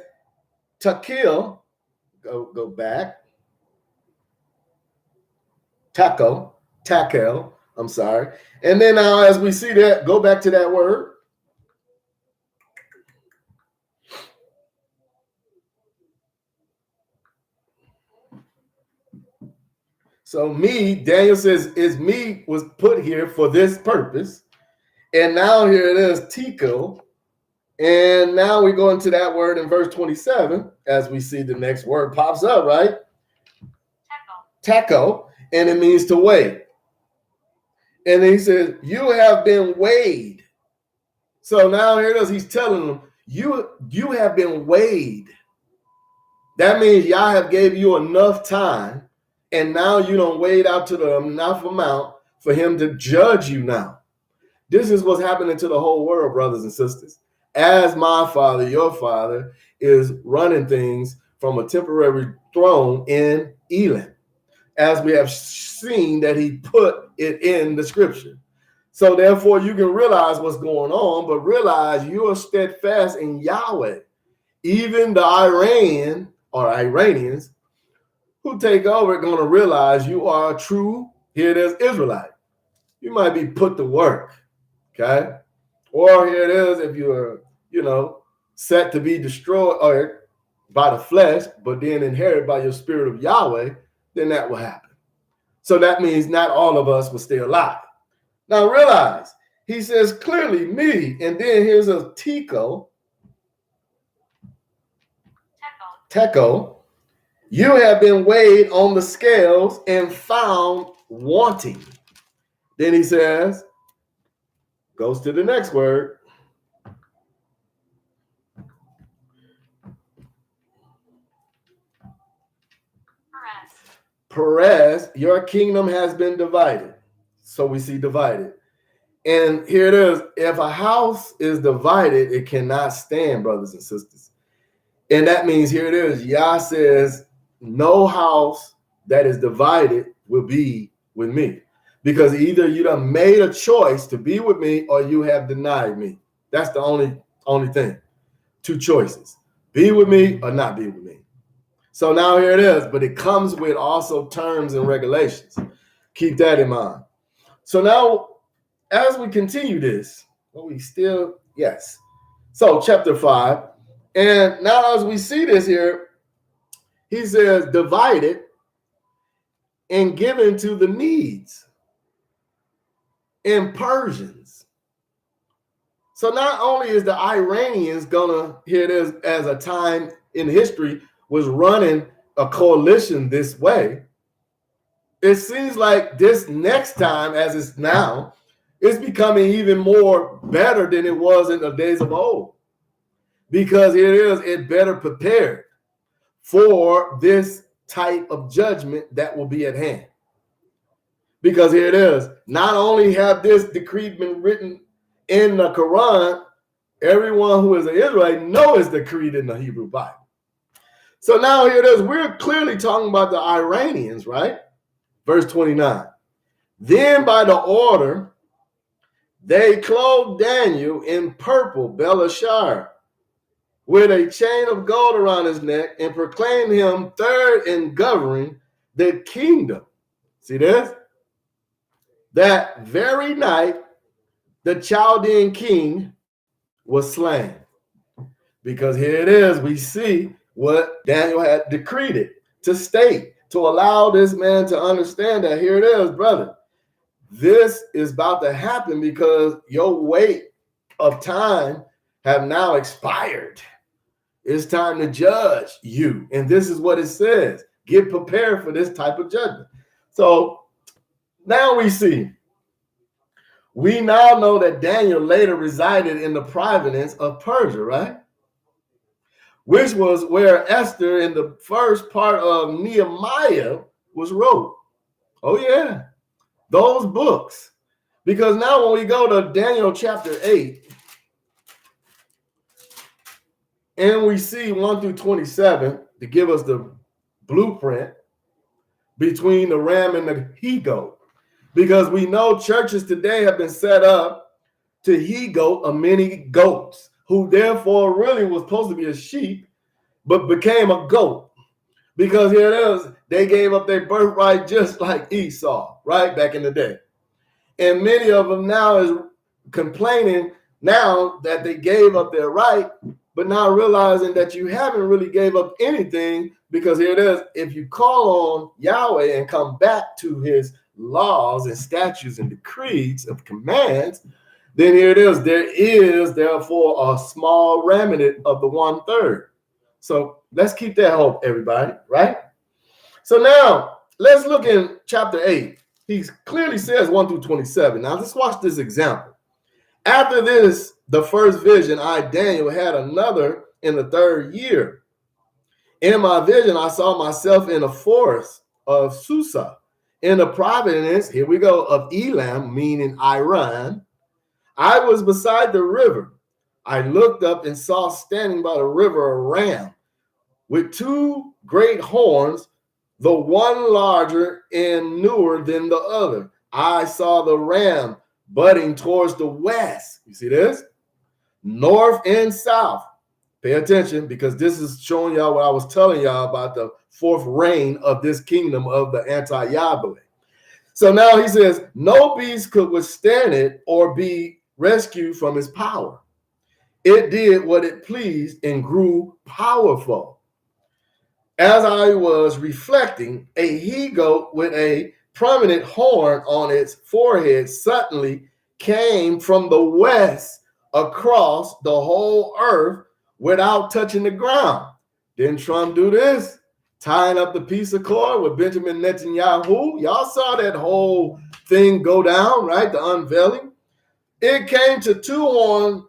to kill, go back. Takel, I'm sorry. And then now as we see that, go back to that word. So me, Daniel says, is me was put here for this purpose. And now here it is, Tico. And now we go into that word in verse 27, as we see the next word pops up, right? Taco. And it means to weigh. And he says, you have been weighed. So now here it is, he's telling them, you have been weighed. That means Yah have gave you enough time, and now you don't wade out to the enough amount for him to judge you now. This is what's happening to the whole world, brothers and sisters. As my Father, your Father, is running things from a temporary throne in Elam, as we have seen that he put it in the scripture. So therefore you can realize what's going on, but realize you are steadfast in Yahweh. Even the Iranians who take over are going to realize you are a true, here it is, Israelite. You might be put to work, okay? Or here it is, if you're, set to be destroyed or by the flesh, but then inherited by your spirit of Yahweh, then that will happen. So that means not all of us will stay alive. Now realize, he says clearly me, and then here's a techo. You have been weighed on the scales and found wanting. Then he says, goes to the next word. Perez, your kingdom has been divided. So we see divided. And here it is. If a house is divided, it cannot stand, brothers and sisters. And that means here it is. Yah says, no house that is divided will be with me. Because either you done made a choice to be with me or you have denied me. That's the only thing. Two choices. Be with me or not be with me. So now here it is. But it comes with also terms and regulations. Keep that in mind. So now, as we continue this, So chapter 5. And now as we see this here, he says divided and given to the needs in Persians. So not only is the Iranians gonna, here it is, as a time in history was running a coalition this way, it seems like this next time, as it's now, it's becoming even more better than it was in the days of old. Because here it is, it better prepared for this type of judgment that will be at hand. Because here it is, not only have this decree been written in the Quran, everyone who is an Israelite knows it's decreed in the Hebrew Bible. So now here it is, we're clearly talking about the Iranians, right? Verse 29. Then by the order, they clothed Daniel in purple, Belashar, with a chain of gold around his neck, and proclaimed him third in governing the kingdom. See this? That very night, the Chaldean king was slain. Because here it is, we see what Daniel had decreed to state, to allow this man to understand that here it is, brother. This is about to happen because your wait of time have now expired. It's time to judge you. And this is what it says. Get prepared for this type of judgment. So now we now know that Daniel later resided in the province of Persia, right? Which was where Esther in the first part of Nehemiah was wrote. Oh yeah, those books. Because now when we go to Daniel chapter 8, and we see 1 through 27 to give us the blueprint between the ram and the he-goat. Because we know churches today have been set up to he-goat a many goats, who therefore really was supposed to be a sheep, but became a goat. Because here it is, they gave up their birthright just like Esau, right, back in the day. And many of them now is complaining now that they gave up their right, but now realizing that you haven't really gave up anything, because here it is, if you call on Yahweh and come back to his laws and statutes and decrees of commands, then here it is, there is therefore a small remnant of the 1/3. So let's keep that hope, everybody, right? So now let's look in chapter 8. He clearly says 1 through 27. Now let's watch this example. After this, the first vision, I, Daniel, had another in the 3rd year. In my vision, I saw myself in a forest of Susa, in the province, here we go, of Elam, meaning Iran. I was beside the river. I looked up and saw standing by the river a ram with 2 great horns, the one larger and newer than the other. I saw the ram butting towards the west. You see this? North and south. Pay attention, because this is showing y'all what I was telling y'all about the 4th reign of this kingdom of the anti-Yahweh. So now he says, no beast could withstand it or be rescued from his power. It did what it pleased and grew powerful. As I was reflecting, a he-goat with a prominent horn on its forehead suddenly came from the west across the whole earth without touching the ground. Didn't Trump do this? Tying up the piece of cord with Benjamin Netanyahu. Y'all saw that whole thing go down, right? The unveiling. It came to two-horned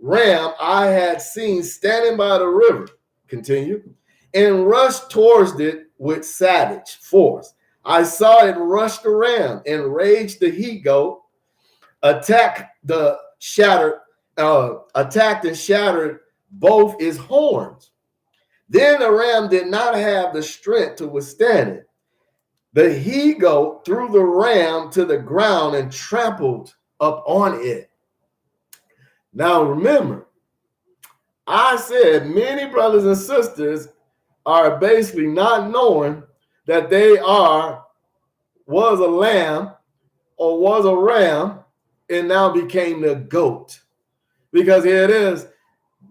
ram I had seen standing by the river, continue, and rushed towards it with savage force. I saw it rush the ram, enraged the he-goat, attacked and shattered both its horns. Then the ram did not have the strength to withstand it. The he-goat threw the ram to the ground and trampled up on it. Now remember, I said many brothers and sisters are basically not knowing that they was a lamb or was a ram and now became the goat. Because here it is,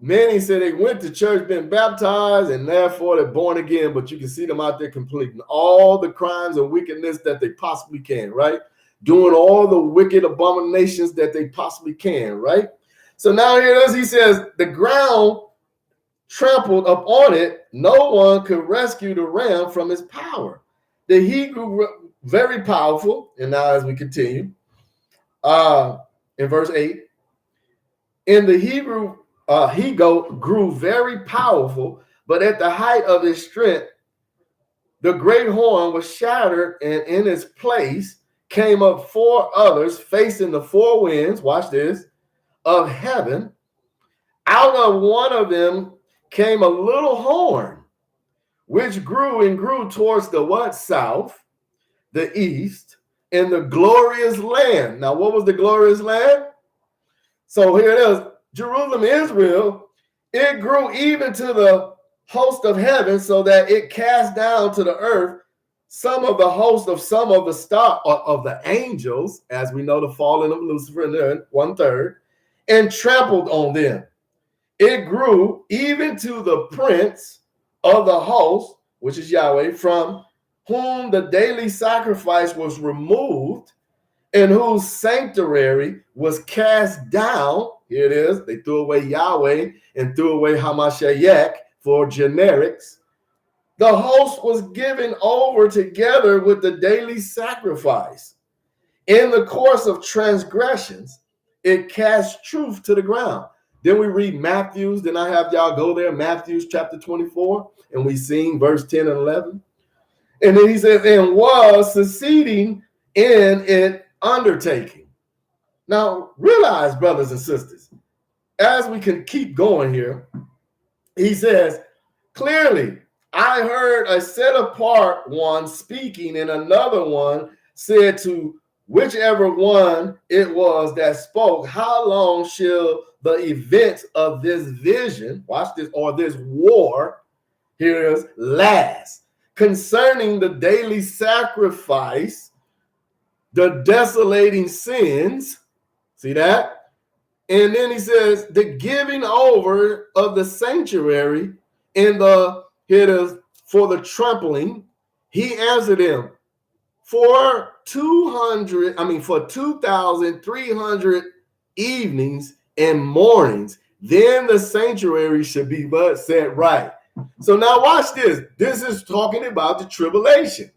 many say they went to church, been baptized, and therefore they're born again, but you can see them out there completing all the crimes and wickedness that they possibly can, right? Doing all the wicked abominations that they possibly can, right? So now here it is, he says, the ground trampled upon it, no one could rescue the ram from his power. The he grew very powerful, and now as we continue, in verse 8, in the Hebrew, he-goat grew very powerful, but at the height of his strength, the great horn was shattered, and in its place came up four others facing the four winds, watch this, of heaven. Out of one of them came a little horn, which grew and grew towards the what? South, the east, in the glorious land. Now, what was the glorious land? So here it is, Jerusalem, Israel. It grew even to the host of heaven, so that it cast down to the earth some of the host of some of the star of the angels, as we know the falling of Lucifer in there, 1/3, and trampled on them. It grew even to the prince of the host, which is Yahweh, from whom the daily sacrifice was removed, and whose sanctuary was cast down. Here it is. They threw away Yahweh and threw away Hamashiach for generics. The host was given over together with the daily sacrifice. In the course of transgressions, it cast truth to the ground. Then we read Matthew's. Then I have y'all go there, Matthew's chapter 24, and we sing verse 10 and 11. And then he says, and was succeeding in it undertaking. Now, realize, brothers and sisters, as we can keep going here, he says, clearly, I heard a set apart one speaking, and another one said to whichever one it was that spoke, how long shall the events of this vision, watch this, or this war, here it is, last, concerning the daily sacrifice, the desolating sins, see that? And then he says, the giving over of the sanctuary in the, here it is, for the trampling. He answered him, for 2,300 evenings and mornings, then the sanctuary should be but set right. So now watch this. This is talking about the tribulation,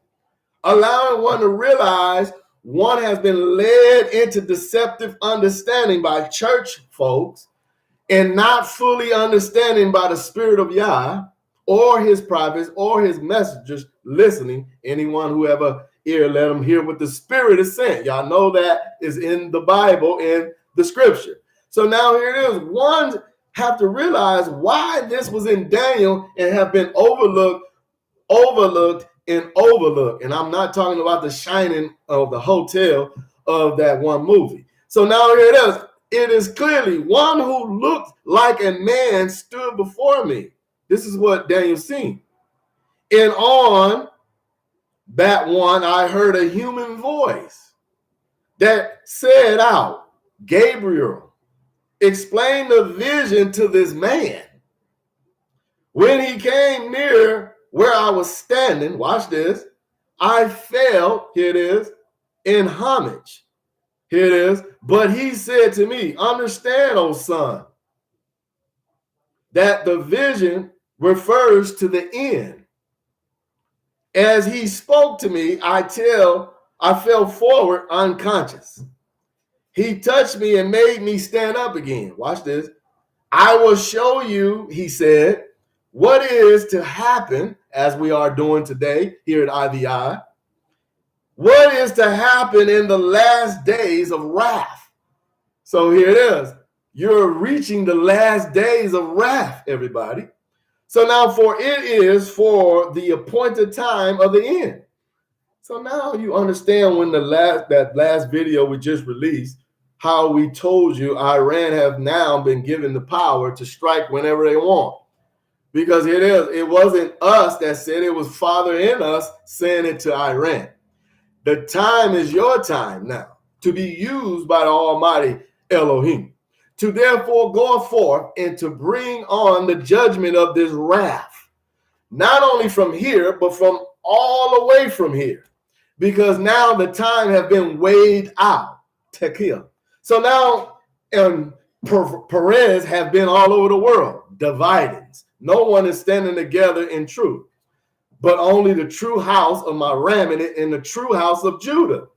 allowing one to realize one has been led into deceptive understanding by church folks and not fully understanding by the Spirit of Yah or his prophets or his messengers listening. Anyone who ever ear, let them hear what the Spirit is saying. Y'all know that is in the Bible, in the scripture. So now here it is. One have to realize why this was in Daniel and have been overlooked. And I'm not talking about the shining of the hotel of that one movie. So now here it is. It is clearly one who looked like a man stood before me. This is what Daniel seen. And on that one, I heard a human voice that said out, Gabriel, explain the vision to this man. When he came near where I was standing, watch this, I fell, here it is, in homage. Here it is. But he said to me, understand, O son, that the vision refers to the end. As he spoke to me, I fell forward unconscious. He touched me and made me stand up again. Watch this. I will show you, he said, what is to happen, as we are doing today here at IVI. What is to happen in the last days of wrath? So here it is. You're reaching the last days of wrath, everybody. So now, for it is for the appointed time of the end. So now you understand when that last video we just released, how we told you Iran have now been given the power to strike whenever they want. Because it wasn't us that said it, was Father in us saying it to Iran. The time is your time now to be used by the Almighty Elohim, to therefore go forth and to bring on the judgment of this wrath, not only from here, but from all away from here, because now the time have been weighed out. Tekiah. So now Perez have been all over the world, dividings. No one is standing together in truth, but only the true house of my remnant and the true house of Judah.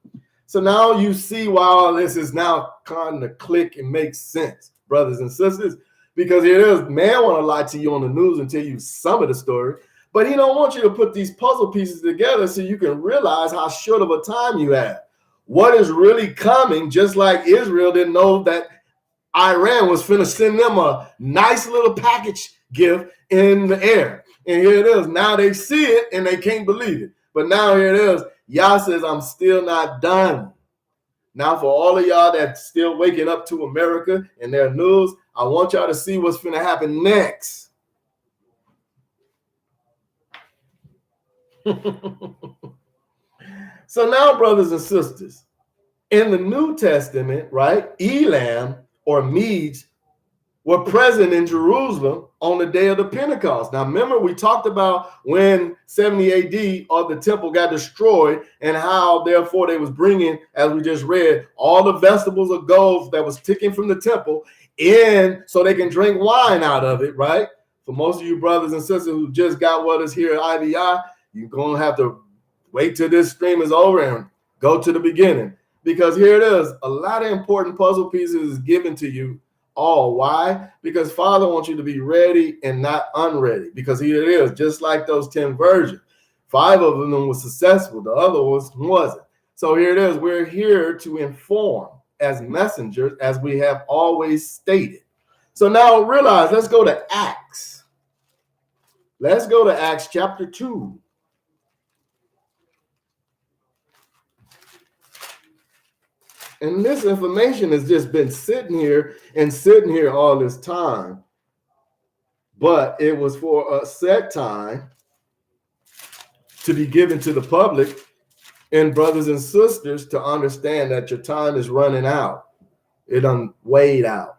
So now you see why all this is now kind of click and make sense, brothers and sisters, because it is, man want to lie to you on the news and tell you some of the story, but he don't want you to put these puzzle pieces together so you can realize how short of a time you have. What is really coming, just like Israel didn't know that Iran was finna send them a nice little package gift in the air. And here it is. Now they see it and they can't believe it. But now here it is. Yah says, I'm still not done. Now for all of y'all that's still waking up to America and their news, I want y'all to see what's finna happen next. So now, brothers and sisters, in the New Testament, right, Elam or Medes were present in Jerusalem on the day of the Pentecost. Now, remember, we talked about when 70 AD or the temple got destroyed and how, therefore, they was bringing, as we just read, all the vegetables of gold that was taken from the temple in so they can drink wine out of it, right? For most of you brothers and sisters who just got with us here at IVI, you're going to have to wait till this stream is over and go to the beginning. Because here it is, a lot of important puzzle pieces is given to you all. Why? Because Father wants you to be ready and not unready. Because here it is, just like those 10 virgins. 5 of them were successful, the other ones wasn't. So here it is, we're here to inform as messengers, as we have always stated. So now realize, let's go to Acts. Let's go to Acts chapter 2. And this information has just been sitting here all this time. But it was for a set time to be given to the public and brothers and sisters to understand that your time is running out. It done weighed out.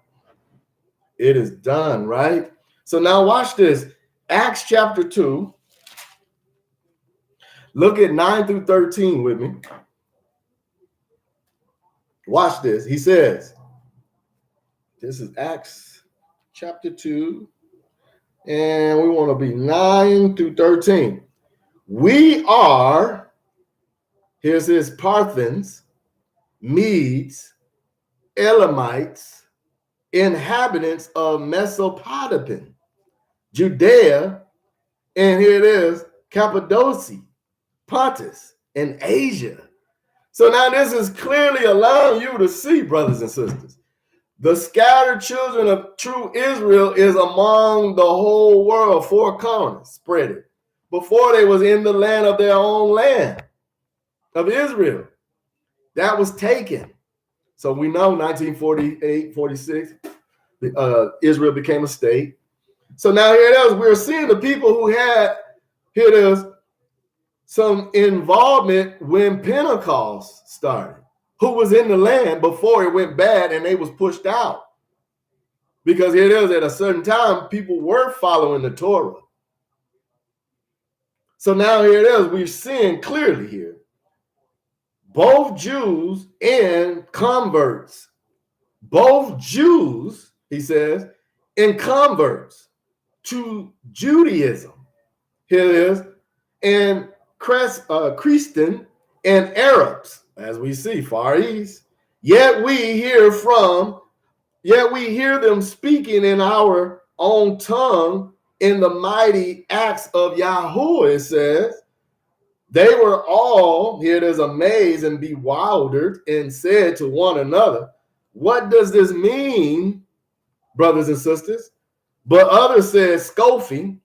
It is done, right? So now watch this. Acts chapter 2. Look at 9 through 13 with me. Watch this. He says, this is Acts chapter 2, and we want to be 9 through 13. We are, here's his Parthians, Medes, Elamites, inhabitants of Mesopotamia, Judea, and here it is, Cappadocia, Pontus, and Asia. So now this is clearly allowing you to see, brothers and sisters, the scattered children of true Israel is among the whole world, 4 corners spread it, before they was in the land of their own land of Israel. That was taken. So we know 1948, 46, Israel became a state. So now here it is. We're seeing the people who had, here it is, some involvement when Pentecost started, who was in the land before it went bad and they was pushed out. Because here it is, at a certain time, people were following the Torah. So now here it is, we're seeing clearly here. both Jews and converts. Both Jews, he says, and converts to Judaism. Here it is. And Christian and Arabs, as we see, Far East. Yet we hear them speaking in our own tongue in the mighty acts of Yahuwah, it says. They were all, here it is, amazed and bewildered and said to one another, what does this mean, brothers and sisters? But others said, scoffing,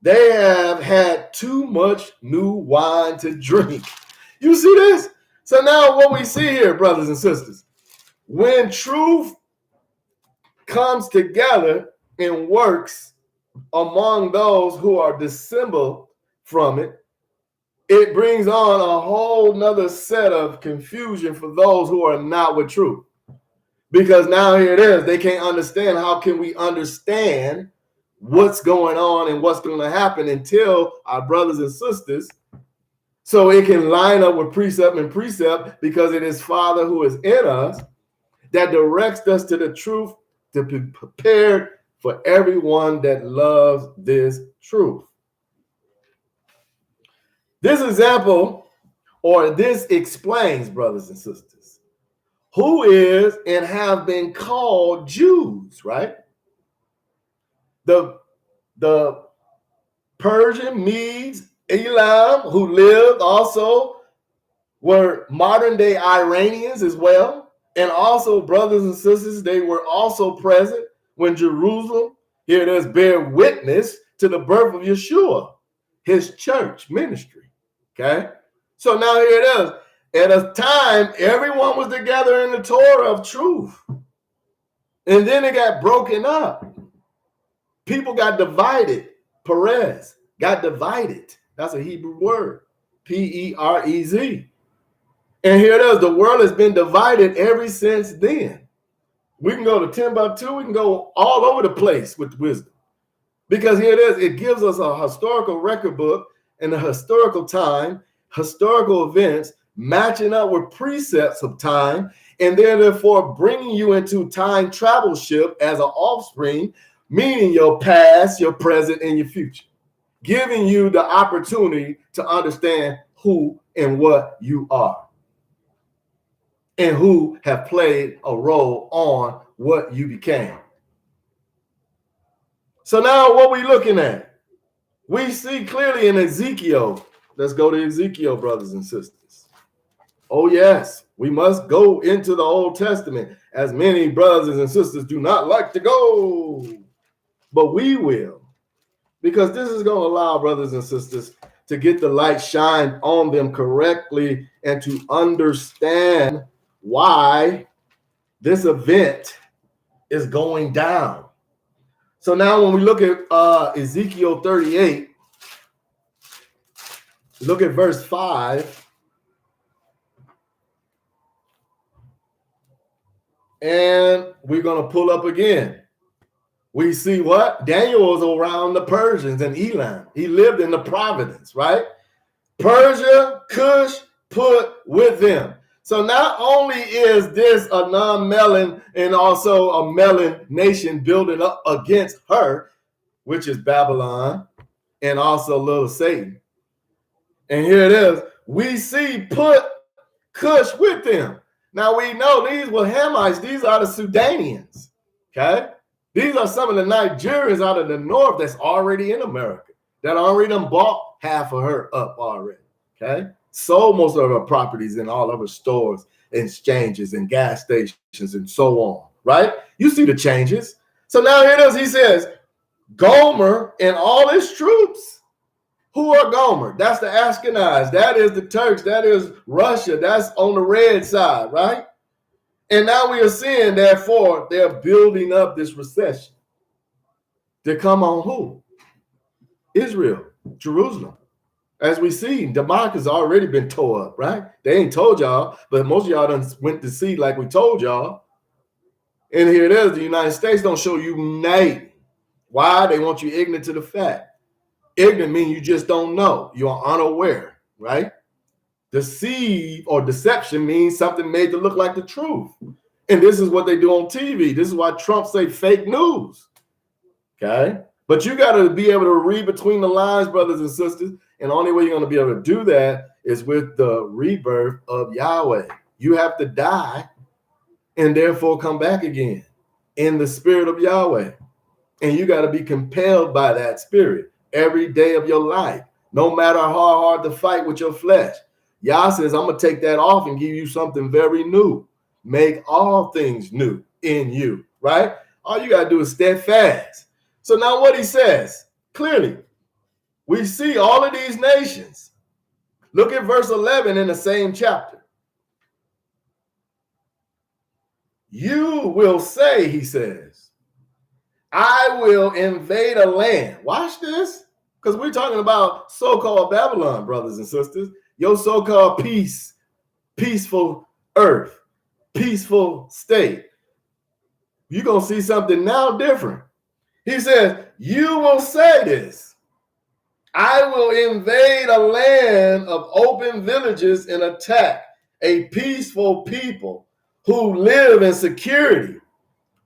they have had too much new wine to drink. You see this? So now what we see here, brothers and sisters, when truth comes together and works among those who are dissembled from it, it brings on a whole nother set of confusion for those who are not with truth. Because now here it is, they can't understand. How can we understand what's going on and what's going to happen until our brothers and sisters, so it can line up with precept and precept, because it is Father who is in us that directs us to the truth, to be prepared for everyone that loves this truth. This example, or this explains, brothers and sisters, who is and have been called Jews, right? The Persian, Medes, Elam, who lived also, were modern day Iranians as well. And also, brothers and sisters, they were also present when Jerusalem, here it is, bear witness to the birth of Yeshua, his church ministry. Okay? So now here it is. At a time, everyone was together in the Torah of truth. And then it got broken up. People got divided. Perez got divided. That's a Hebrew word. P-E-R-E-Z. And here it is. The world has been divided ever since then. We can go to Timbuktu. We can go all over the place with wisdom. Because here it is. It gives us a historical record book and a historical time, historical events, matching up with precepts of time, and therefore bringing you into time travel ship as an offspring, meaning your past, your present, and your future, giving you the opportunity to understand who and what you are and who have played a role on what you became. So now what we looking at? We see clearly in Ezekiel. Let's go to Ezekiel, brothers and sisters. Oh, yes, we must go into the Old Testament, as many brothers and sisters do not like to go. But we will, because this is going to allow brothers and sisters to get the light shined on them correctly and to understand why this event is going down. So now when we look at Ezekiel 38, look at verse 5. And we're going to pull up again. We see what? Daniel was around the Persians and Elam. He lived in the province, right? Persia, Cush, put with them. So not only is this a non-Melon and also a Melon nation building up against her, which is Babylon, and also little Satan. And here it is. We see put Cush with them. Now we know these were Hamites. These are the Sudanians. Okay? These are some of the Nigerians out of the north that's already in America, that already done bought half of her up already. Okay? Sold most of her properties in all of her stores, exchanges, and gas stations, and so on. Right? You see the changes. So now here it is. He says, Gomer and all his troops. Who are Gomer? That's the Ashkenaz. That is the Turks. That is Russia. That's on the red side, right? And now we are seeing, therefore, they're building up this recession to come on who? Israel, Jerusalem. As we see, Damascus has already been tore up, right? They ain't told y'all, but most of y'all done went to see like we told y'all. And here it is. The United States don't show you unite. Why? They want you ignorant to the fact. Ignorant means you just don't know. You are unaware, right? Deceive or deception means something made to look like the truth. And this is what they do on TV. This is why Trump say fake news. Okay? But you got to be able to read between the lines, brothers and sisters. And the only way you're going to be able to do that is with the rebirth of Yahweh. You have to die and therefore come back again in the spirit of Yahweh. And you got to be compelled by that spirit every day of your life, no matter how hard to fight with your flesh. Yah says, I'm going to take that off and give you something very new. Make all things new in you, right? All you got to do is steadfast. So now what he says, clearly, we see all of these nations. Look at verse 11 in the same chapter. You will say, he says, I will invade a land. Watch this, because we're talking about so-called Babylon, brothers and sisters. Your so-called peaceful earth, peaceful state. You're going to see something now different. He says, you will say this. I will invade a land of open villages and attack a peaceful people who live in security.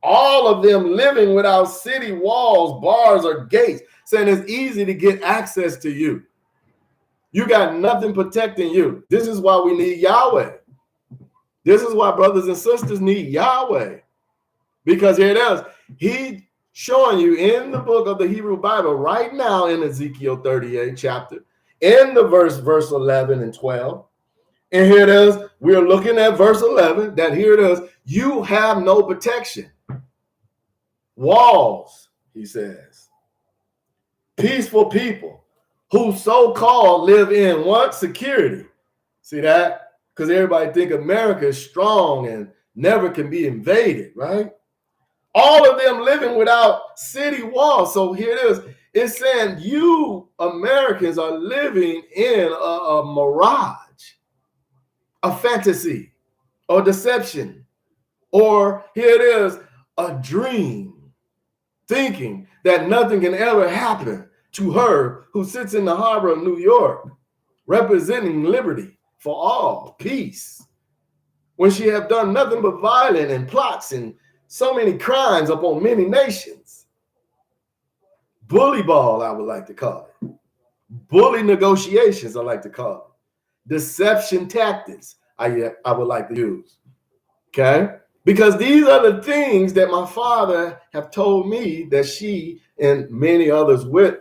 All of them living without city walls, bars, or gates, saying it's easy to get access to you. You got nothing protecting you. This is why we need Yahweh. This is why brothers and sisters need Yahweh. Because here it is. He showing you in the book of the Hebrew Bible right now in Ezekiel 38 chapter, in the verse 11 and 12. And here it is. We're looking at verse 11, that here it is. You have no protection. Walls, he says. Peaceful people who so-called live in what? Security. See that? Because everybody think America is strong and never can be invaded, right? All of them living without city walls. So here it is. It's saying you Americans are living in a mirage, a fantasy, or deception. Or here it is, a dream, thinking that nothing can ever happen to her who sits in the harbor of New York, representing liberty for all, peace, when she have done nothing but violence and plots and so many crimes upon many nations. Bully ball, I would like to call it. Bully negotiations, I like to call it. Deception tactics, I would like to use. Okay? Because these are the things that my father have told me that she and many others with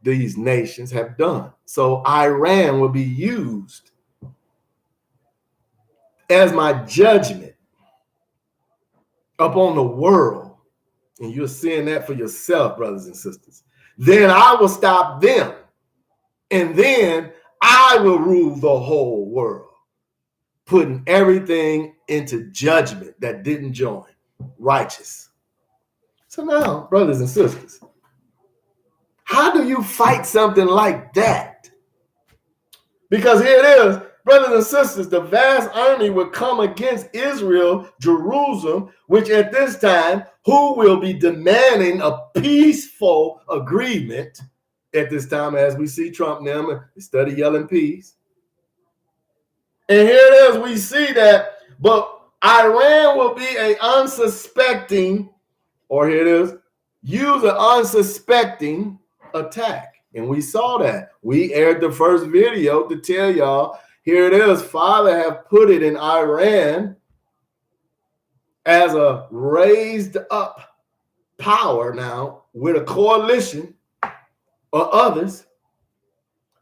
these nations have done. So Iran will be used as my judgment upon the world. And you're seeing that for yourself, brothers and sisters. Then I will stop them. And then I will rule the whole world, putting everything into judgment that didn't join, righteous. So now, brothers and sisters, how do you fight something like that? Because here it is, brothers and sisters, the vast army would come against Israel, Jerusalem, which at this time, who will be demanding a peaceful agreement at this time, as we see Trump now study yelling peace. And here it is, we see that, but Iran will be an unsuspecting, or here it is, use an unsuspecting attack. And we saw that. We aired the first video to tell y'all, here it is, Father have put it in Iran as a raised up power now with a coalition of others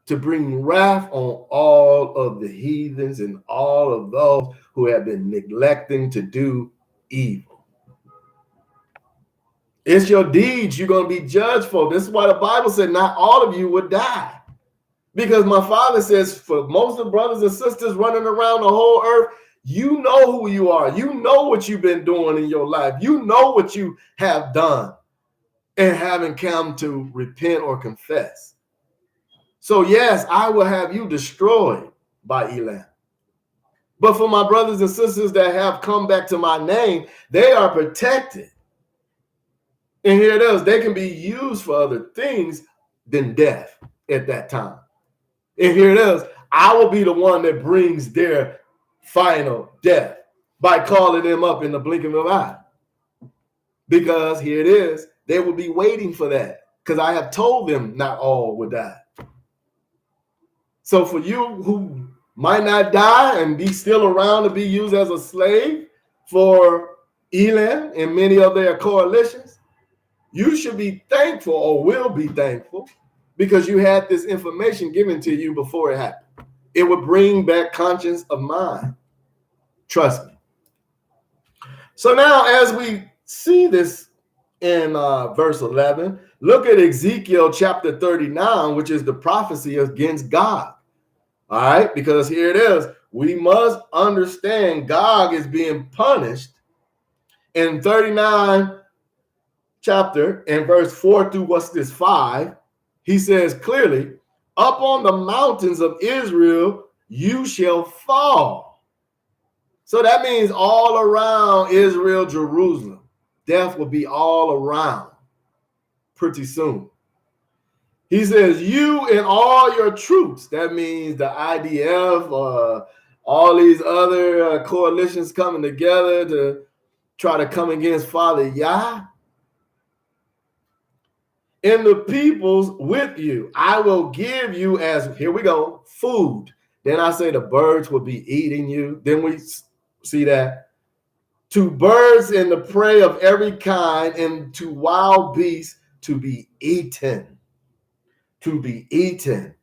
to bring wrath on all of the heathens and all of those who have been neglecting to do evil. It's your deeds you're going to be judged for. This is why the Bible said not all of you would die. Because my father says for most of the brothers and sisters running around the whole earth, you know who you are. You know what you've been doing in your life. You know what you have done and haven't come to repent or confess. So yes, I will have you destroyed by Elam. But for my brothers and sisters that have come back to my name, they are protected. And here it is, they can be used for other things than death at that time. And here it is, I will be the one that brings their final death by calling them up in the blink of an eye. Because here it is, they will be waiting for that, because I have told them not all would die. So for you who might not die and be still around to be used as a slave for Elam and many of their coalitions, you should be thankful, or will be thankful, because you had this information given to you before it happened. It would bring back conscience of mind. Trust me. So now as we see this in verse 11, look at Ezekiel chapter 39, which is the prophecy against Gog. All right, because here it is. We must understand Gog is being punished in 39 chapter and verse 4 through 5. He says clearly, up on the mountains of Israel you shall fall. So that means all around Israel, Jerusalem, death will be all around pretty soon. He says, you and all your troops, that means the IDF, all these other coalitions coming together to try to come against Father Yah, and the peoples with you, I will give you as, here we go, food. Then I say the birds will be eating you. Then we see that. To birds and the prey of every kind, and to wild beasts to be eaten. To be eaten.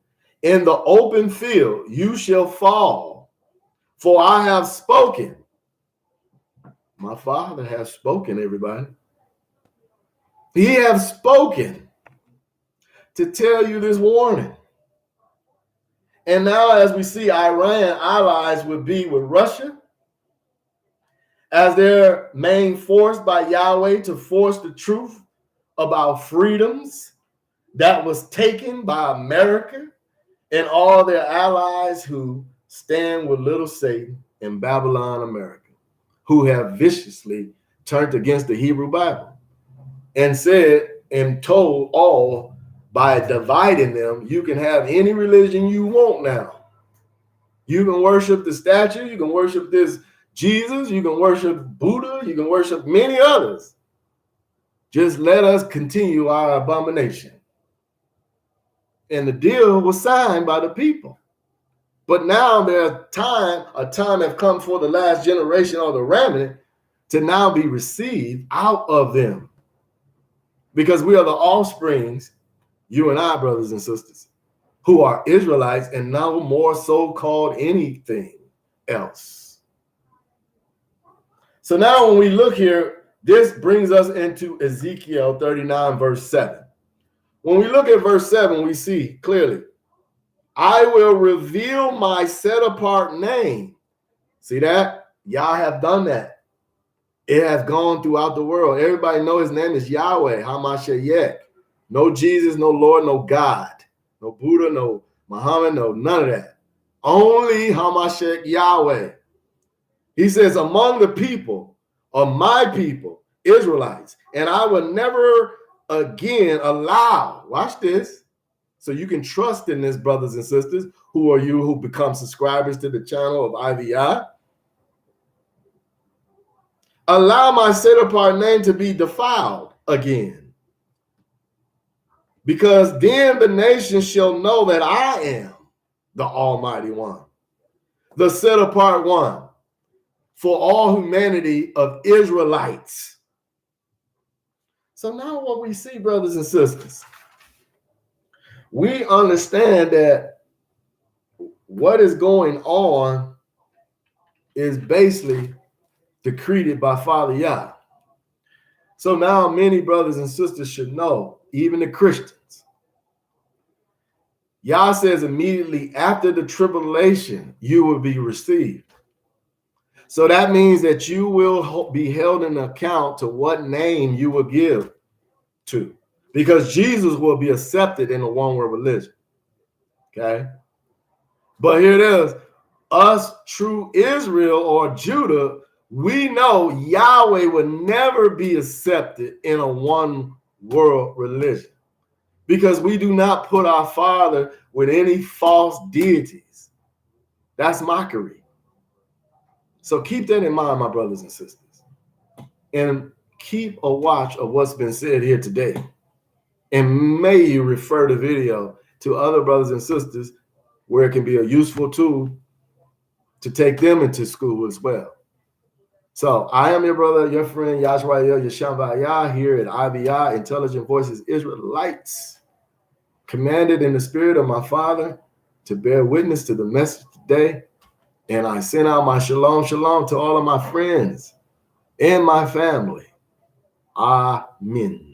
In the open field you shall fall, for I have spoken. My Father has spoken, everybody. He has spoken to tell you this warning. And now as we see, Iran allies would be with Russia as their main force by Yahweh to force the truth about freedoms that was taken by America and all their allies who stand with little Satan in Babylon, America, who have viciously turned against the Hebrew Bible and said and told all, by dividing them, you can have any religion you want now. You can worship the statue, you can worship this Jesus, you can worship Buddha, you can worship many others. Just let us continue our abomination. And the deal was signed by the people. But now a time have come for the last generation or the remnant to now be received out of them. Because we are the offsprings, you and I, brothers and sisters, who are Israelites and no more so-called anything else. So now when we look here, this brings us into Ezekiel 39, verse 7. When we look at verse 7, we see clearly, I will reveal my set-apart name. See that? Yah have done that. It has gone throughout the world. Everybody knows his name is Yahweh, Hamashiach. No Jesus, no Lord, no God. No Buddha, no Muhammad, no none of that. Only Hamashiach Yahweh. He says, among the people of my people, Israelites, and I will never again allow, watch this, so you can trust in this, brothers and sisters, who are you who become subscribers to the channel of IVI. Allow my set-apart name to be defiled again. Because then the nations shall know that I am the Almighty One, the set-apart one for all humanity of Israelites. So now what we see, brothers and sisters, we understand that what is going on is basically decreed by Father Yah. So now many brothers and sisters should know, even the Christians. Yah says immediately after the tribulation, you will be received. So that means that you will be held in account to what name you will give to, because Jesus will be accepted in a one-world religion. Okay. But here it is. Us true Israel or Judah, we know Yahweh will never be accepted in a one-world religion, because we do not put our Father with any false deities. That's mockery. So keep that in mind, my brothers and sisters. And keep a watch of what's been said here today. And may you refer the video to other brothers and sisters where it can be a useful tool to take them into school as well. So I am your brother, your friend, Yashwa'el Yeshamvayah here at IBI, Intelligent Voices Israelites, commanded in the spirit of my Father to bear witness to the message today. And I send out my shalom, shalom to all of my friends and my family. Amen.